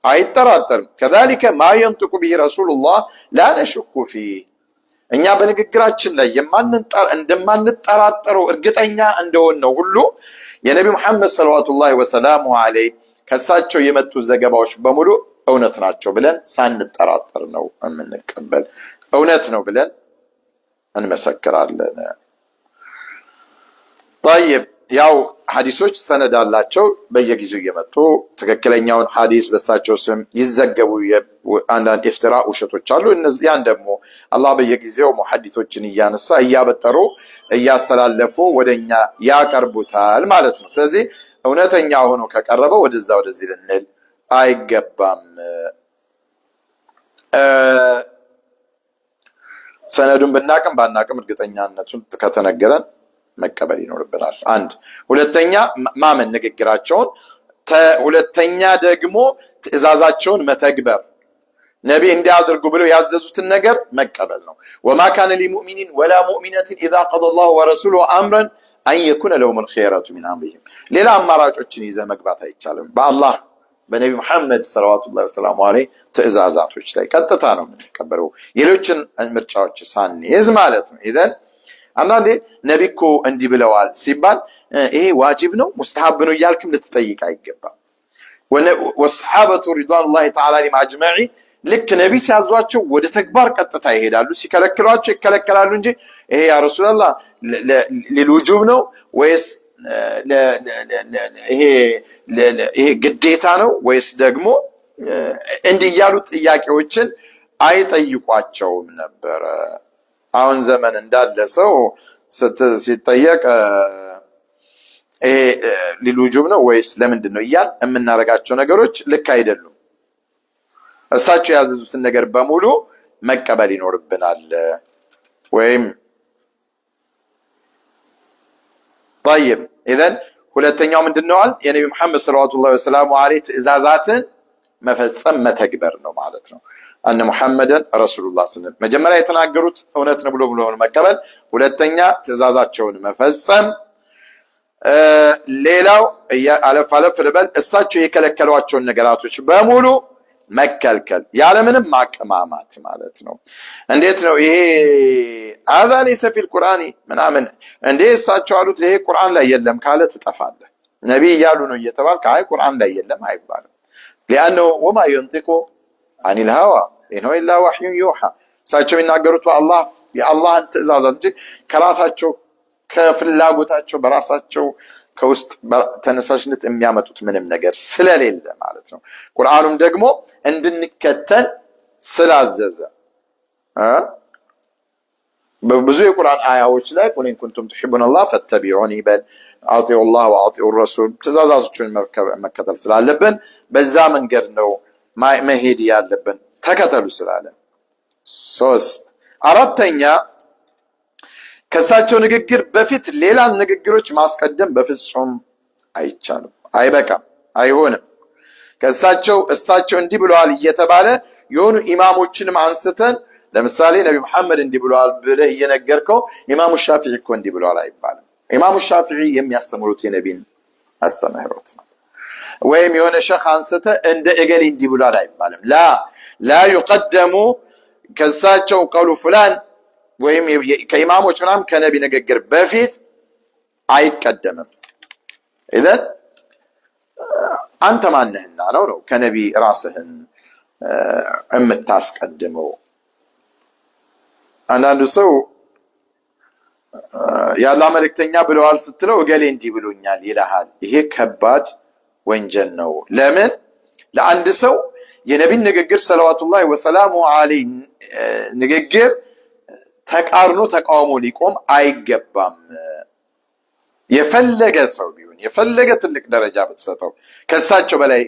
አይጠራጠርም። كذلك ما ينطق به رسول الله لا نشك فيه እኛ በንግግራችን ላይ እንደማንጠራጠረው እርግጠኛ እንደሆነው ሁሉ የነቢ መሐመድ ሰለላሁ ዐለይሂ ዐለይሂ ከሳቸው የመጡ ዘገባዎች በሙሉ እውነት ናቸው ብለን ሳንጠራጠር ነው የምንቀበል። እውነት ነው ብለን እንመሰክራለን። طيب ያው ሐዲሶች ሰነድ አላቸው። በየጊዜው እየመጡ ትክክለኛውን ሐዲስ በሳቸው ስም ይዘገቡ አንዳንድ ኢፍትራ ውሸቶች አሉ። እነዚያን ደግሞ አላህ በየጊዜው ሙሐዲሶችን እያነሳ እያበጠሩ እያስተላለፉ ወደኛ ያቀርቡታል ማለት ነው። ስለዚህ እውነተኛ ሆኖ ከቀረበ ወደዚህ ልንል አይገባም። ሰነዱን ብናቅም ባናቅም እርግጠኛነቱን ከተነገረን መቀበል ይኖርብናል። አንድ ሁለተኛ ማመን ንግግራቸውን፣ ሁለተኛ ደግሞ ትእዛዛቸውን መተግበር፣ ነቢ እንዲያደርጉ ብለው ያዘዙትን ነገር መቀበል ነው። وما كان لمؤمن ولا مؤمنة اذا قضى الله ورسوله امرا ان يكون لهم الخيرة من امرهم ሌላ አማራጮችን ይዘ መግባት አይቻልም። በአላህ በነቢ መሐመድ ሰለላሁ ዐለይሂ ትእዛዛቶች ላይ ቀጥታ ነው የምንቀበለው፣ ሌሎችን ምርጫዎች ሳንይዝ ማለት ነው። ኢዘን አንዳንዴ ነቢ እኮ እንዲህ ብለዋል ሲባል ይሄ ዋጅብ ነው ሙስተሐብ ነው እያልክም ልትጠይቅ አይገባም። ወሰሐበቱ ሪድዋኑላሂ ተዓላ ዐለይሂም አጅመዒን ልክ ነቢ ሲያዟቸው ወደ ተግባር ቀጥታ ይሄዳሉ፣ ሲከለክሏቸው ይከለከላሉ እንጂ ይሄ ያ ረሱላህ ለልውጁብ ነው ወይስ ይሄ ግዴታ ነው ወይስ ደግሞ እንዲህ ያሉ ጥያቄዎችን አይጠይቋቸውም ነበር። አሁን ዘመን እንዳለ ሰው ሲጠየቅ ይሄ ለልውጁብ ነው ወይስ ለምንድን ነው እያል የምናረጋቸው ነገሮች ልክ አይደሉም። እሳቸው ያዘዙትን ነገር በሙሉ መቀበል ይኖርብናል። ወይም طيب اذا ሁለተኛው ምንድነው? የነቢ መሐመድ ሰለላሁ ዐለይሂ ትእዛዛትን መፈጸም መተግበር ነው ማለት ነው። አነ ሙሐመድን ረሱሉላህ ሰለላሁ መጀመሪያ የተናገሩት እውነት ነው ብሎ መቀበል፣ ሁለተኛ ትእዛዛቸውን መፈጸም፣ ሌላው አለፍ ልበል እሳቸው የከለከሏቸውን ነገራቶች በሙሉ መከልከል ያለምንም ማቀማማት ማለት ነው። እንዴት ነው ይሄ هذا ليس في القرآن ምናምን እንዴ እሳቸው አሉት ይሄ ቁርአን ላይ የለም ካለ ትጠፋለህ። ነብይ ያሉ ነው እየተባልክ አይ ቁርአን ላይ የለም አይባልም። لانه وما ينطق عن الهوى إن هو إلا وحي يوحى እሳቸው የሚናገሩት የአላህን ትእዛዝ እንጂ ከራሳቸው ከፍላጎታቸው በራሳቸው ከውስጥ ተነሳሽነት የሚያመጡት ምንም ነገር ስለሌለ ማለት ነው። ቁርአኑም ደግሞ እንድንከተል ስላዘዘ በብዙ የቁርአን አያዎች ላይ ቁል ኢን ኩንቱም ትሒቡነ አላህ ፈተቢዑኒ በል አጢዑ አላህ ወአጢዑ ረሱል ትእዛዛቶችን መከተል ስላለብን በዛ መንገድ ነው መሄድ ያለብን ተከተሉ ስላለ። ሶስት አራተኛ ከሳቸው ንግግር በፊት ሌላ ንግግሮች ማስቀደም በፍጹም አይቻልም፣ አይበቃም፣ አይሆንም። እሳቸው እንዲህ ብለዋል እየተባለ የሆኑ ኢማሞችንም አንስተን ለምሳሌ ነቢ መሐመድ እንዲህ ብለዋል ብለህ እየነገርከው ኢማሙ ሻፊዒ እኮ እንዲህ ብለዋል አይባልም። ኢማሙ ሻፊዒ የሚያስተምሩት የነቢን አስተምህሮት ነው። ወይም የሆነ ሸኽ አንስተ እንደ እገሌ እንዲህ ብለዋል አይባልም። ላ ይቀደሙ ከሳቸው ቀሉ ፍላን ወይም ከኢማሞች ምናምን ከነቢ ንግግር በፊት አይቀደምም። ኢዘን አንተ ማነህና ነው ከነቢ ራስህን የምታስቀድመው? አንዳንዱ ሰው የአላህ መልእክተኛ ብለዋል ስትለው እገሌ እንዲህ ብሎኛል ይልሃል። ይሄ ከባድ ወንጀል ነው። ለምን? ለአንድ ሰው የነቢን ንግግር ሰለዋቱላሂ ወሰላሙ ዐለይሂ ንግግር ተቃርኖ ተቃውሞ ሊቆም አይገባም። የፈለገ ሰው ቢሆን የፈለገ ትልቅ ደረጃ ብትሰጠው ከሳቸው በላይ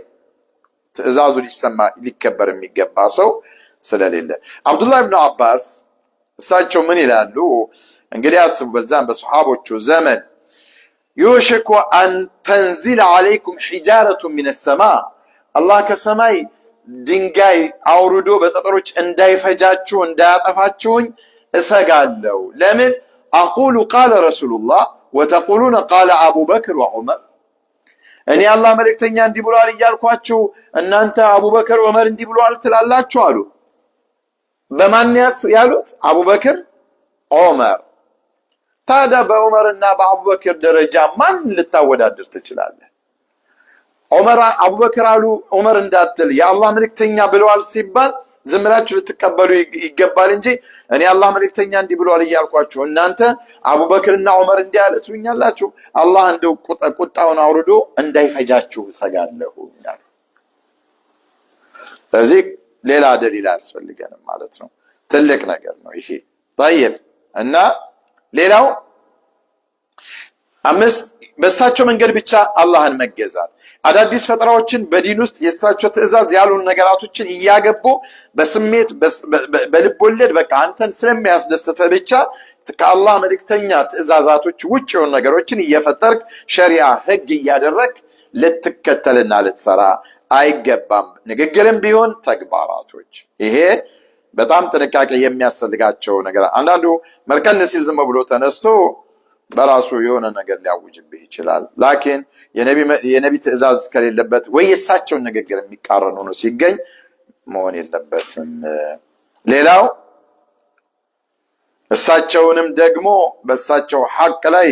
ትዕዛዙ ሊሰማ ሊከበር የሚገባ ሰው ስለሌለ። አብዱላህ ኢብኑ አባስ እሳቸው ምን ይላሉ? እንግዲህ አስቡ፣ በዛም በሰሃቦቹ ዘመን ዩሽኩ አን ተንዚለ ዐለይኩም ሒጃረቱ ሚነ ሰማ፣ አላህ ከሰማይ ድንጋይ አውርዶ በጠጠሮች እንዳይፈጃችሁ እንዳያጠፋችሁኝ እሰጋለሁ። ለምን? አቁሉ ቃለ ረሱሉላህ ወተቁሉነ ቃለ አቡበክር ወዑመር፣ እኔ አላህ መልእክተኛ እንዲህ ብሏል እያልኳችሁ እናንተ አቡበክር ዑመር እንዲህ ብሏል ትላላችሁ አሉ። በማን ያሉት? አቡበክር ዑመር። ታዲያ በዑመርና በአቡበክር ደረጃ ማን ልታወዳድር ትችላለህ? ዑመር አቡበክር አሉ ዑመር እንዳትል፣ የአላህ መልእክተኛ ብለዋል ሲባል ዝም ብላችሁ ልትቀበሉ ይገባል እንጂ እኔ አላህ መልእክተኛ እንዲህ ብለዋል እያልኳችሁ እናንተ አቡበክርና ዑመር እንዲህ አለ ትሉኛላችሁ? አላህ እንደው ቁጣውን አውርዶ እንዳይፈጃችሁ እሰጋለሁ ይላል። ስለዚህ ሌላ ደሊል አያስፈልገንም ማለት ነው። ትልቅ ነገር ነው ይሄ። طيب እና ሌላው አምስት በእሳቸው መንገድ ብቻ አላህን መገዛት፣ አዳዲስ ፈጠራዎችን በዲን ውስጥ የእሳቸው ትዕዛዝ ያልሆኑ ነገራቶችን እያገቡ በስሜት በልብ ወለድ በቃ አንተን ስለሚያስደስተ ብቻ ከአላህ መልእክተኛ ትዕዛዛቶች ውጭ የሆኑ ነገሮችን እየፈጠርክ ሸሪዓ ህግ እያደረክ ልትከተልና ልትሰራ አይገባም። ንግግርም ቢሆን ተግባራቶች፣ ይሄ በጣም ጥንቃቄ የሚያስፈልጋቸው ነገር። አንዳንዱ መልከን ሲል ዝም ብሎ ተነስቶ በራሱ የሆነ ነገር ሊያውጅብህ ይችላል። ላኪን የነቢ ትዕዛዝ ከሌለበት ወይ የእሳቸውን ንግግር የሚቃረን ሆኖ ሲገኝ መሆን የለበትም። ሌላው እሳቸውንም ደግሞ በእሳቸው ሐቅ ላይ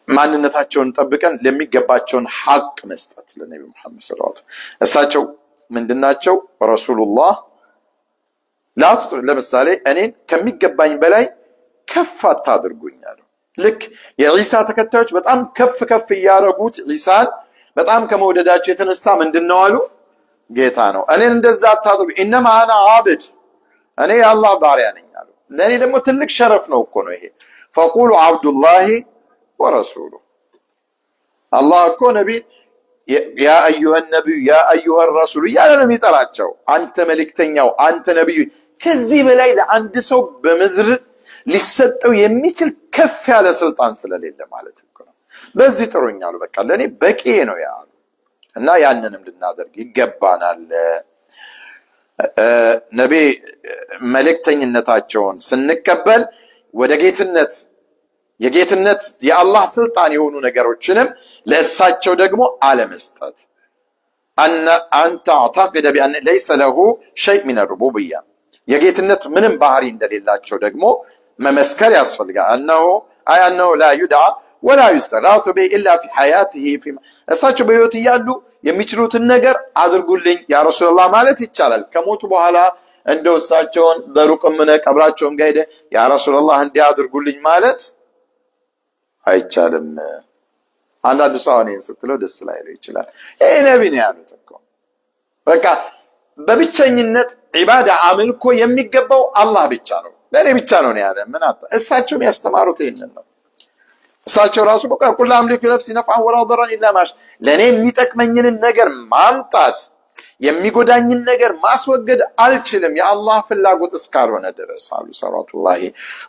ማንነታቸውን ጠብቀን ለሚገባቸውን ሐቅ መስጠት ለነብዩ መሐመድ ሰለላሁ ዐለይሂ ወሰለም። እሳቸው ምንድናቸው? ረሱሉላህ ለምሳሌ እኔን ከሚገባኝ በላይ ከፍ አታድርጉኛል። ልክ የዒሳ ተከታዮች በጣም ከፍ ከፍ እያረጉት ዒሳን በጣም ከመውደዳቸው የተነሳ ምንድነው አሉ? ጌታ ነው። እኔን እንደዛ አታድርጉ፣ ኢነማ አና ዓብድ፣ እኔ የአላህ ባሪያ ነኝ አሉ። ለእኔ ደግሞ ትልቅ ሸረፍ ነው እኮ ነው ይሄ። ፈቁሉ ዓብዱላሂ ወረሱሉ። አላህ እኮ ነቢ ያ አዩሃ ነቢዩ ያ አዩሃ ረሱሉ እያለ ነው የሚጠራቸው። አንተ መልእክተኛው፣ አንተ ነቢዩ። ከዚህ በላይ ለአንድ ሰው በምድር ሊሰጠው የሚችል ከፍ ያለ ስልጣን ስለሌለ ማለት ነው። በዚህ ጥሩኛሉ፣ በቃ ለኔ በቂ ነው ያሉ እና ያንንም ልናደርግ ይገባናል። ነቢ መልእክተኝነታቸውን ስንቀበል ወደ ጌትነት የጌትነት የአላህ ስልጣን የሆኑ ነገሮችንም ለእሳቸው ደግሞ አለመስጠት። አንተ አዕተቅደ ቢአን ለይሰ ለሁ ሸይእ ሚነ ሩቡብያ፣ የጌትነት ምንም ባህሪ እንደሌላቸው ደግሞ መመስከር ያስፈልጋል። አነሁ ላ ዩድዓ ወላ ዩስተጋቱ ቢሂ ኢላ ፊ ሐያቲሂ፣ እሳቸው በህይወት እያሉ የሚችሉትን ነገር አድርጉልኝ ያ ረሱላህ ማለት ይቻላል። ከሞቱ በኋላ እንደው እሳቸውን በሩቅም ሆነ ቀብራቸውን ጋር ሄደህ ያ ረሱላህ እንዲህ አድርጉልኝ ማለት አይቻልም። አንዳንድ ሰው እኔን ስትለው ደስ ላይለው ይችላል። ይሄ ነብይ ነው ያሉት እኮ በቃ በብቸኝነት ዒባዳ አምልኮ የሚገባው አላህ ብቻ ነው፣ ለኔ ብቻ ነው ያለ። ምን አጣ? እሳቸውም ያስተማሩት ይሄንን ነው። እሳቸው ራሱ በቃ ቁል አምሊኩ ነፍሲ ነፍዐን ወላ ضرን ኢላ ማሻ፣ ለኔ የሚጠቅመኝን ነገር ማምጣት የሚጎዳኝን ነገር ማስወገድ አልችልም የአላህ ፍላጎት እስካልሆነ ድረስ አሉ ሰለላሁ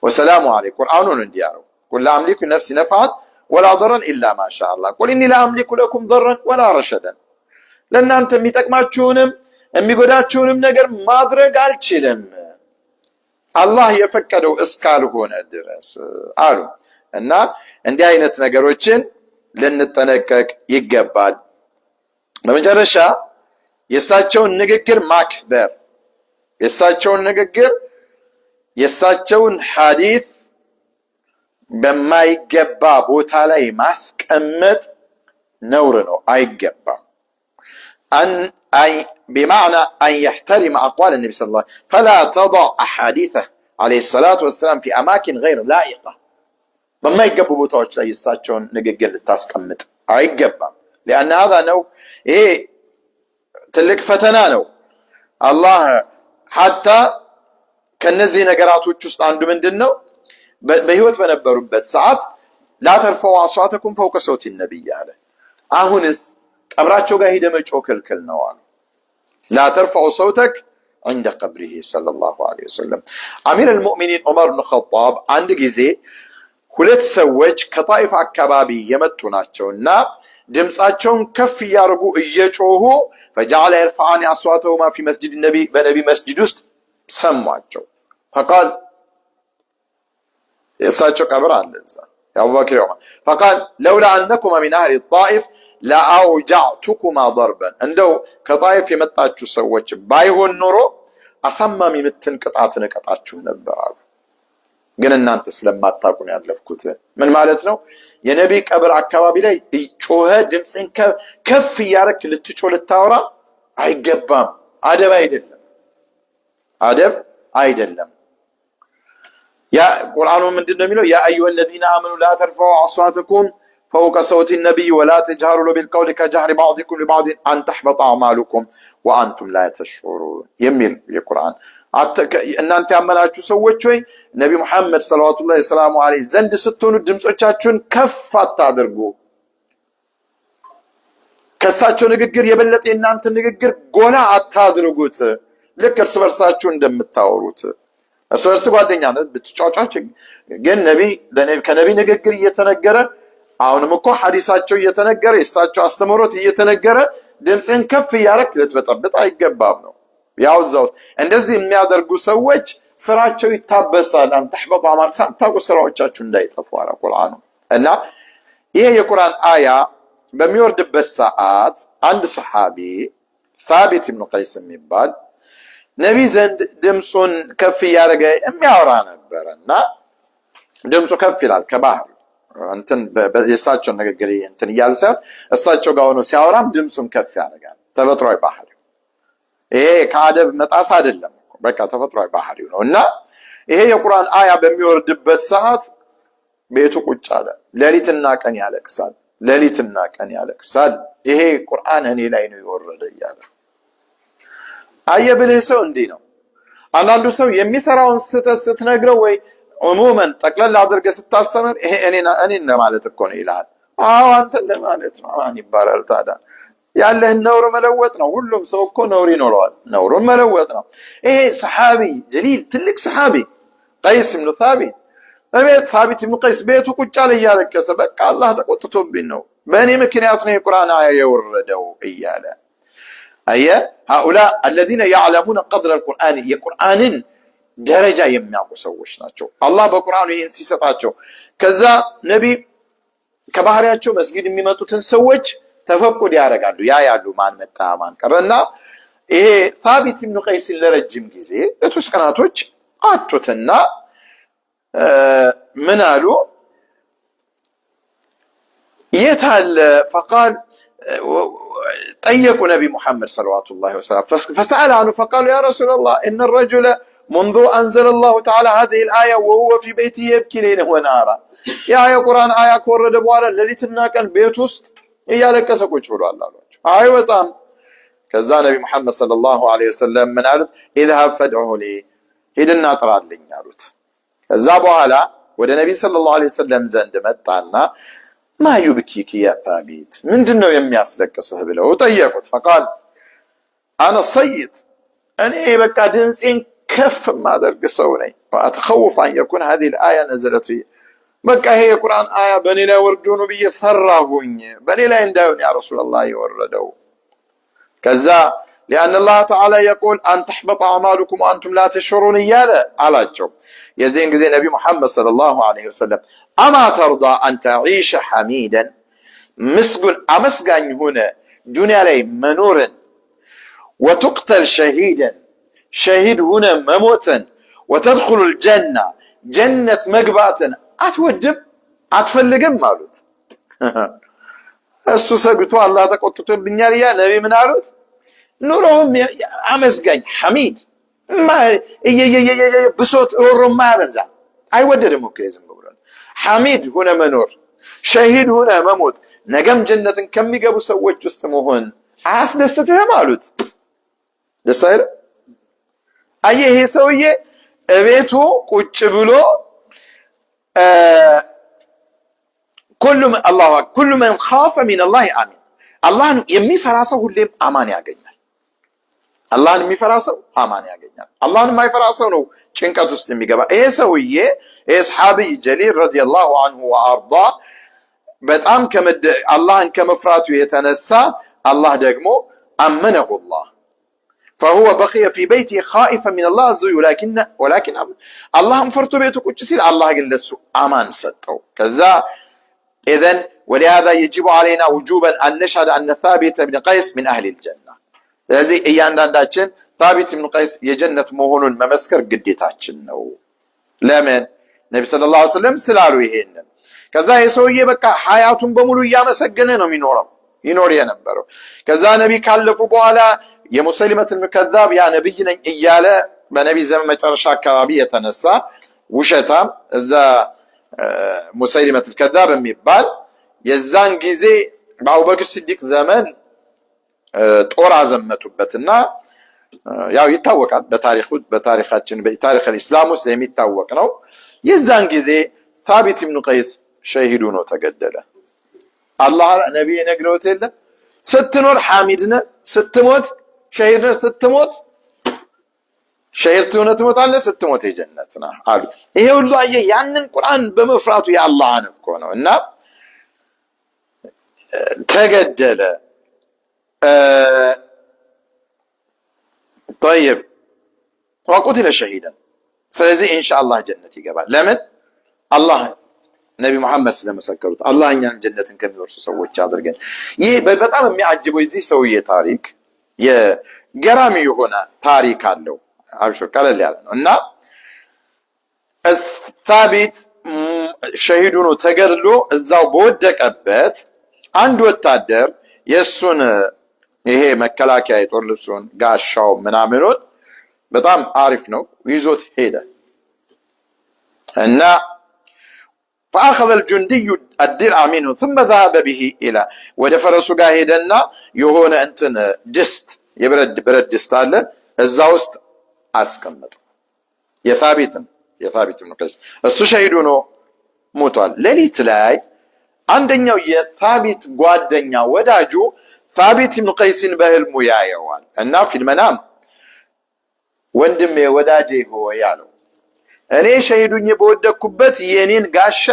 ወሰላሙ ዐለይሂ። ቁርአኑን እንዲያረው ቁል አምሊኩ ነፍሲ ነፍዐን ወላ ضرን ኢላ ማሻ አላህ ቁል ኢኒ ላ አምሊኩ ለኩም ضرን ወላ ረሸደን፣ ለእናንተ የሚጠቅማችሁንም የሚጎዳችሁንም ነገር ማድረግ አልችልም አላህ የፈቀደው እስካልሆነ ድረስ አሉ። እና እንዲህ አይነት ነገሮችን ልንጠነቀቅ ይገባል። በመጨረሻ የእሳቸውን ንግግር ማክበር፣ የእሳቸውን ንግግር የእሳቸውን ሐዲስ በማይገባ ቦታ ላይ ማስቀመጥ ነውር ነው፣ አይገባም። بمعنى أن يحترم أقوال النبي صلى الله عليه وسلم فلا تضع أحاديثه عليه الصلاة والسلام في أماكن غير لائقة በማይገቡ ቦታዎች ላይ የእሳቸውን ንግግር ልታስቀምጥ አይገባም። لأن هذا ነው ይሄ ትልቅ ፈተና ነው። አላህ ሐታ ከነዚህ ነገራቶች ውስጥ አንዱ ምንድነው በህይወት በነበሩበት ሰዓት لا ترفعوا أصواتكم فوق صوت النبي አለ። አሁንስ ቀብራቸው ጋር ሄደ መጮህ ክልክል ነው አሉ። لا ترفعوا صوتك عند قبره صلى الله عليه وسلم። አሚር المؤمنين ዑመር ብን ኸጣብ አንድ ጊዜ ሁለት ሰዎች ከጣይፍ አካባቢ የመጡ ናቸውና ድምጻቸውን ከፍ ያርጉ እየጮሁ فجعل يرفعان اصواتهما في مسجد النبي በነቢ መስጂድ ውስጥ ሰማቸው። فقال የእሳቸው ቀብር አለ እዛ የአቡበክር ዑመር فقال لولا انكما من اهل الطائف لاوجعتكما ضربا እንደው ከጣይፍ የመጣችሁ ሰዎች ባይሆን ኖሮ አሳማሚ ምትን ቅጣት ነቀጣችሁ ነበር አሉ። ግን እናንተ ስለማታውቁ ነው ያለፍኩት። ምን ማለት ነው? የነቢ ቀብር አካባቢ ላይ ጮኸ ድምጽን ከፍ ያረክ ልትጮህ ልታወራ አይገባም። አደብ አይደለም፣ አደብ አይደለም። ያ ቁርአኑ ምንድነው የሚለው? ያ አዩሀ الذين آمنوا لا ترفعوا أصواتكم فوق صوت النبي ولا تجهروا له بالقول كجهر بعضكم لبعض أن تحبط أعمالكم وأنتم لا تشعرون የሚል የቁርአን እናንተ ያመናችሁ ሰዎች ሆይ ነብይ መሐመድ ሰለላሁ ዐለይሂ ዘንድ ስትሆኑ ድምጾቻችሁን ከፍ አታድርጉ። ከሳቸው ንግግር የበለጠ እናንተ ንግግር ጎላ አታድርጉት። ልክ እርስ በርሳችሁ እንደምታወሩት እርስ በርስ ጓደኛ ነው ብትጫጫች። ግን ከነብይ ንግግር እየተነገረ አሁንም እኮ ሐዲሳቸው እየተነገረ የሳቸው አስተምሮት እየተነገረ ድምጽን ከፍ ያረክ ልትበጠብጥ አይገባም ነው። ያው እዛው እንደዚህ የሚያደርጉ ሰዎች ስራቸው ይታበሳል። አንተህበጡ አማል ሳታቁ ስራዎቻችሁ እንዳይጠፉ አለ ቁርአኑ። እና ይሄ የቁርአን አያ በሚወርድበት ሰዓት አንድ ሰሃቢ ثابت بن قيس የሚባል ነቢ ዘንድ ድምጹን ከፍ ያረገ የሚያወራ ነበርና ድምጹ ከፍ ይላል ከባህር እንትን የሳቸው ንግግር እንትን እያልሰ እሳቸው ጋር ሆኖ ሲያወራም ድምጹን ከፍ ያረጋል። ተፈጥሯዊ ባህሪ ይሄ ከአደብ መጣስ አይደለም፣ በቃ ተፈጥሯዊ ባህሪው ነው። እና ይሄ የቁርአን አያ በሚወርድበት ሰዓት ቤቱ ቁጭ አለ። ሌሊትና ቀን ያለቅሳል፣ ሌሊትና ቀን ያለቅሳል። ይሄ ቁርአን እኔ ላይ ነው የወረደ እያለ አየብልህ ሰው እንዲህ ነው። አንዳንዱ ሰው የሚሰራውን ስህተት ስትነግረው ወይ ዑሙመን ጠቅለል አድርገህ ስታስተምር ይሄ እኔን ለማለት እኮ ነው ይላል። አዎ አንተን ለማለት ነው። ማን ይባላል ታዲያ? ያለህን ነውር መለወጥ ነው። ሁሉም ሰው እኮ ነውር ይኖረዋል። ነውሩን መለወጥ ነው። ይሄ ሰሃቢ ጀሊል ትልቅ ሰሃቢ ቀይስ ብን ثابت እቤት ثابت ብን ቀይስ ቤቱ ቁጭ አለ እያለቀሰ በቃ አላህ ተቆጥቶብኝ ነው በእኔ ምክንያት ነው የቁርአን አያ የወረደው እያለ አየ هؤلاء الذين يعلمون قدر القرآن የቁርአንን ደረጃ የሚያውቁ ሰዎች ናቸው። አላህ በቁርአኑ ይሄን ሲሰጣቸው ከዛ ነቢ ከባህሪያቸው መስጊድ የሚመጡትን ሰዎች ተፈቁድ ያደርጋሉ። ያ ያሉ ማን መጣ ማን ቀረና ይሄ ثابت بن قيس ለረጅም ጊዜ ለተወሰኑ ቀናቶች አጡትና ምን አሉ የታለ فقال طيقوا نبي محمد صلوات الله وسلم فسأل عنه فقالوا يا رسول الله إن الرجل منذ أنزل الله تعالى هذه الآية وهو في بيته يبكي ليلا ونهارا يا قرآن آية كورد بوالا لليتنا كان بيت وسط እያለቀሰ ቁጭ ብሏል አሏቸው። አይወጣም። ከዛ ነብይ መሐመድ ሰለላሁ ዐለይሂ ወሰለም ምን አሉት? اذهب فادعه لي ሄድና ጥራልኝ አሉት። ከዛ በኋላ ወደ ነብይ ሰለላሁ ዐለይሂ ወሰለም ዘንድ መጣና ما يبكيك يا ثابت ምንድነው የሚያስለቅስህ ብለው ጠየቁት። فقال انا صيت እኔ በቃ ድምጼን ከፍ ማደርግ ሰው ነኝ። واتخوف ان يكون هذه الايه نزلت في በቃ ይሄ የቁርአን አያ በኔ ላይ ወርዶ ነው ብዬ ፈራሁኝ። በኔ ላይ እንዳይሆን ያ ረሱላህ የወረደው ከዛ لأن الله تعالى يقول أن تحبط أعمالكم وأنتم لا تشعرون እያለ አላቸው። የዚህን ጊዜ ነብይ መሐመድ ሰለላሁ ዐለይሂ ወሰለም أما ترضى أن تعيش حميدا مسجون أمسجان هنا دنيا لي منورا وتقتل شهيدا شهيد هنا مموتا وتدخل الجنة جنة مقباتا أتوجب أتفلقم مالوت السوسة الله تقطط بالنار يا نبي من عروت نورهم أمسجان حميد ما بصوت أورم ما بزع أي ودد مكيزم بقولون ሐሚድ ሆነ መኖር ሸሂድ ሆነ መሞት ነገም ጀነትን ከሚገቡ ሰዎች ውስጥ መሆን አያስደስትህም አሉት። ደስ አይልም? አየህ ይሄ ሰውዬ እቤቱ ቁጭ ብሎ ኩሉ መን ኻፈ ሚነላሂ አሚን። አላህን የሚፈራ ሰው ሁሌም አማን ያገኛል። አላህን የሚፈራ ሰው አማን ያገኛል። አላህን የማይፈራ ሰው ነው ጭንቀት ውስጥ የሚገባ። ይሄ ሰውዬ ሰሐቢይ ጀሊል ረዲየላሁ ዐንሁ ወአርዳ በጣም አላህን ከመፍራቱ የተነሳ አላህ ደግሞ አመነሁ አላህ فهو بقي في بيته خائفا من الله عز وجل ولكن اللهم فرت بيته ቁጭ ሲል አላህ ግን ለሱ አማን ሰጠው። ከዛ اذا ولهذا يجب علينا وجوبا ان نشهد ان ثابت بن قيس من اهل الجنه ስለዚህ እያንዳንዳችን ثابت بن قيس የጀነት መሆኑን መመስከር ግዴታችን ነው። ለምን ነብዩ ሰለላሁ ዐለይሂ ወሰለም ስላሉ ይሄንን። ከዛ የሰውዬ በቃ ሐያቱን በሙሉ እያመሰገነ ነው ይኖር የነበረው። ከዛ ነብይ ካለፉ በኋላ የሙሰሊመቱል ሙከዛብ ያ ነብይ ነኝ እያለ በነብይ ዘመን መጨረሻ አካባቢ የተነሳ ውሸታም እዛ ሙሰሊመቱል ሙከዛብ የሚባል የዛን ጊዜ በአቡበክር ሲዲቅ ዘመን ጦር አዘመቱበትና ያው ይታወቃል በታሪካችን በታሪክ الاسلام ውስጥ የሚታወቅ ነው። የዛን ጊዜ ثابت بن قيس ሸሂድ ሆኖ ተገደለ። አላህ ነብይ ነግረውት የለ ስትኖር ሐሚድ ነህ ስትሞት ሸሂድ ነህ ስትሞት ሸሂድ ትሞታለህ ስትሞት የጀነት ነህ አሉ። ይሄ ሁሉ አየህ ያንን ቁርአን በመፍራቱ የአላህን እኮ ነው እና ተገደለ። طيب وقتل شهيدا ስለዚህ ኢንሻአላህ ጀነት ይገባል። ለምን አላህ ነብይ መሐመድ ስለመሰከሩት አላህ እኛን ጀነትን ከሚወርሱ ሰዎች አድርገን። ይህ በጣም የሚያጅበው እዚህ ሰውዬ ታሪክ የገራሚ የሆነ ታሪክ አለው። አብሽር ቀለል ያለ ነው እና ثابت ሸሂድ ሆኖ ተገድሎ እዛው በወደቀበት አንድ ወታደር የሱን ይሄ መከላከያ የጦር ልብሱን ጋሻው ምናምኑን በጣም አሪፍ ነው ይዞት ሄደ እና فأخذ الجندي الدرع منه ثم ذهب به إلى ودفرሱ ጋር ሄደና የሆነ እንትን ድስት የብረት ድስት አለ እዛ ውስጥ አስቀመጠ። የثابت ነው ከስ እሱ ሸሂድ ሆኖ ሞቷል። ሌሊት ላይ አንደኛው የثابت ጓደኛ ወዳጁ ثابت بن قيس በህልሙ ያየዋል እና ፊል መናም ወንድሜ ወዳጄ ሆይ ያለው እኔ ሸሂዱኝ በወደኩበት የኔን ጋሻ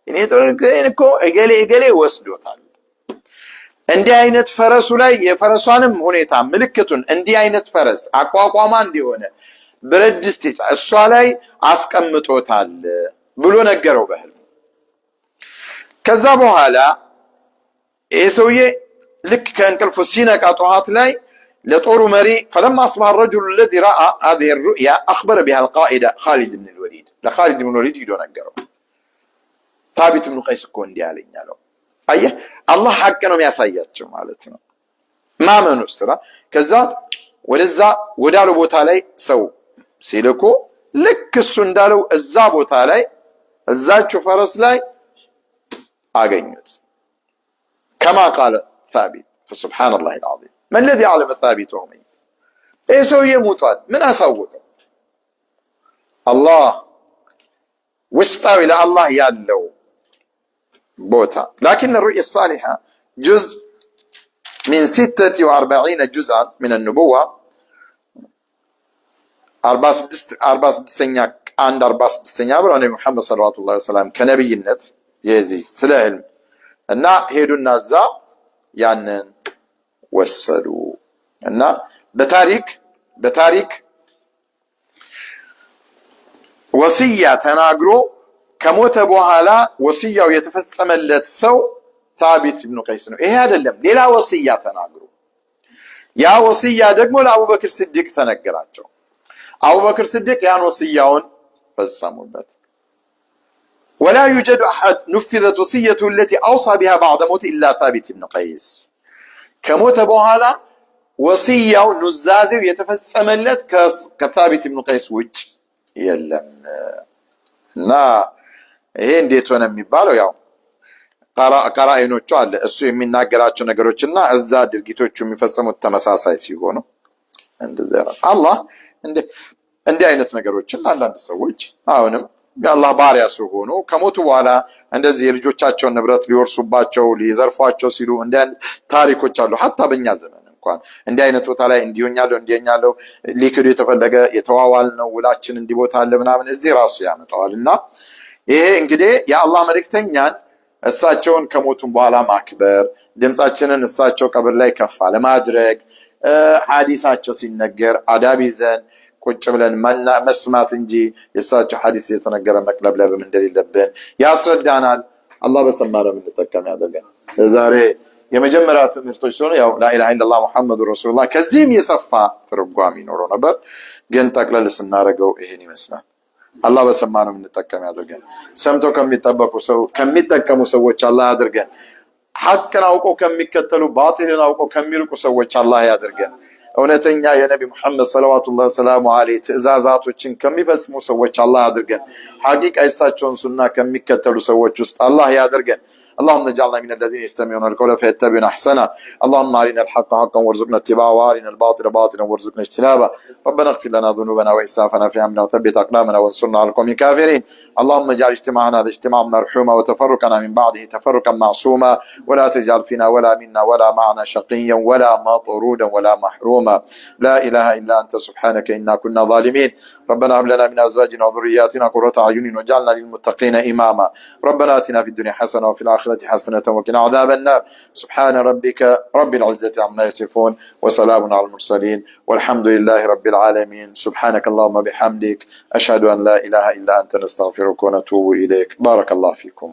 እኔ ጦርነቴን እኮ እገሌ ወስዶታል። እንዲህ አይነት ፈረሱ ላይ የፈረሷንም ሁኔታ ምልክቱን እንዲህ አይነት ፈረስ አቋቋማ እንዲሆነ ብረት ድስት እሷ ላይ አስቀምጦታል ብሎ ነገረው በህልሙ። ከዛ በኋላ ይሄ ሰውዬ ልክ ከእንቅልፉ ሲነቃ ጠዋት ላይ ለጦሩ መሪ فلما اصبح الرجل الذي راى هذه الرؤيا اخبر بها القائد خالد بن الوليد لخالد بن الوليد ሄዶ ነገረው። ثابت بن قيس እኮ እንዲህ አለኝ አለው። አየህ አላህ ሐቅ ነው የሚያሳያቸው ማለት ነው ማመኑ ስራ። ከዛ ወደዛ ወዳለው ቦታ ላይ ሰው ሲልኮ ልክ እሱ እንዳለው እዛ ቦታ ላይ እዛቸው ፈረስ ላይ አገኙት። كما قال ثابت فسبحان الله العظيم ما الذي علم ثابت وميت ايه سوى يموتان من اسوقه الله وسطاوي الى الله يالو بوتا. لكن الرؤيا الصالحة جزء من 46 جزءا من النبوة 46 عند 46 ብለው ነብዩ መሐመድ ሰለላሁ ዐለይሂ ወሰለም ከነብይነት የዚህ ስለ ህልም እና ሄዱና እዛ ያንን ወሰዱ እና በታሪክ ወሲያ ተናግሮ ከሞተ በኋላ ወሲያው የተፈጸመለት ሰው ثابت بن قيس ነው። ይሄ አይደለም ሌላ ወሲያ ተናግሮ ያ ወሲያ ደግሞ ለአቡበክር ሲዲቅ ተነገራቸው። አቡበክር ሲዲቅ ያን ወሲያውን ፈጸሙበት። ولا يوجد احد نفذت وصيته التي اوصى بها بعد موت الا ثابت بن قيس ከሞተ በኋላ ወሲያው ኑዛዜው የተፈጸመለት ከثابت بن قيس ውጭ የለም እና ይሄ እንዴት ሆነ የሚባለው ያው ቀራኢኖቹ አለ እሱ የሚናገራቸው ነገሮችና እዛ ድርጊቶቹ የሚፈጸሙት ተመሳሳይ ሲሆኑ እንደዚያ አላህ እንዲህ አይነት ነገሮችን አንዳንድ ሰዎች አሁንም የአላህ ባሪያ ሲሆኑ ከሞቱ በኋላ እንደዚህ የልጆቻቸውን ንብረት ሊወርሱባቸው ሊዘርፏቸው ሲሉ እንዲህ ታሪኮች አሉ። ሐታ በእኛ ዘመን እንኳን እንዲህ አይነት ቦታ ላይ እንዲሆኛለው ሊክዱ የተፈለገ የተዋዋል ነው ውላችን እንዲቦታ አለ ምናምን እዚህ ራሱ ያመጣዋልና ይሄ እንግዲህ የአላህ መልእክተኛን እሳቸውን ከሞቱም በኋላ ማክበር ድምጻችንን እሳቸው ቀብር ላይ ከፍ ለማድረግ ሐዲሳቸው ሲነገር አዳብ ይዘን ቁጭ ብለን መስማት እንጂ የእሳቸው ሐዲስ የተነገረ መቅለብለብም እንደሌለብን ያስረዳናል። አላህ በሰማነው እንጠቀም ያደርገን። ዛሬ የመጀመሪያ ትምህርቶች ሲሆኑ ያው ላኢላሃ ኢላላህ ሙሐመዱር ረሱሉላህ ከዚህም የሰፋ ትርጓሜ ይኖረው ነበር፣ ግን ጠቅለል ስናደርገው ይሄን ይመስላል። አላህ በሰማነው እንጠቀም ያደርገን። ሰምተው ከሚጠቀሙ ሰዎች አላህ ያድርገን። ሐቅን አውቀው ከሚከተሉ ባጢልን አውቀው ከሚርቁ ሰዎች አላህ ያድርገን። እውነተኛ የነቢ መሐመድ ሰለዋቱላሂ ወሰላሙ ዐለይሂ ትእዛዛቶችን ከሚፈጽሙ ሰዎች አላህ ያድርገን። ሐቂቃ የእሳቸውን ሱና ከሚከተሉ ሰዎች ውስጥ አላህ ያድርገን። اللهم اجعلنا من الذين يستمعون القول فيتبعون احسنه. اللهم ارنا الحق حقا وارزقنا اتباعه وارنا الباطل باطلا وارزقنا اجتنابه. ربنا اغفر لنا ذنوبنا واسرافنا في امرنا وثبت اقدامنا وانصرنا على القوم الكافرين. اللهم اجعل اجتماعنا هذا اجتماعا مرحوما وتفرقنا من بعده تفرقا معصوما ولا تجعل فينا ولا منا ولا معنا شقيا ولا مطرودا ولا محروما. لا اله الا انت سبحانك انا كنا ظالمين. ربنا هب لنا من ازواجنا وذرياتنا قرة اعين واجعلنا للمتقين اماما. ربنا اتنا في الدنيا حسنه وفي الاخره حسنة وقنا عذاب النار. سبحان ربك رب العزة عما يصفون وسلام على المرسلين والحمد لله رب العالمين. سبحانك اللهم بحمدك أشهد أن لا إله إلا أنت نستغفرك ونتوب إليك. بارك الله فيكم.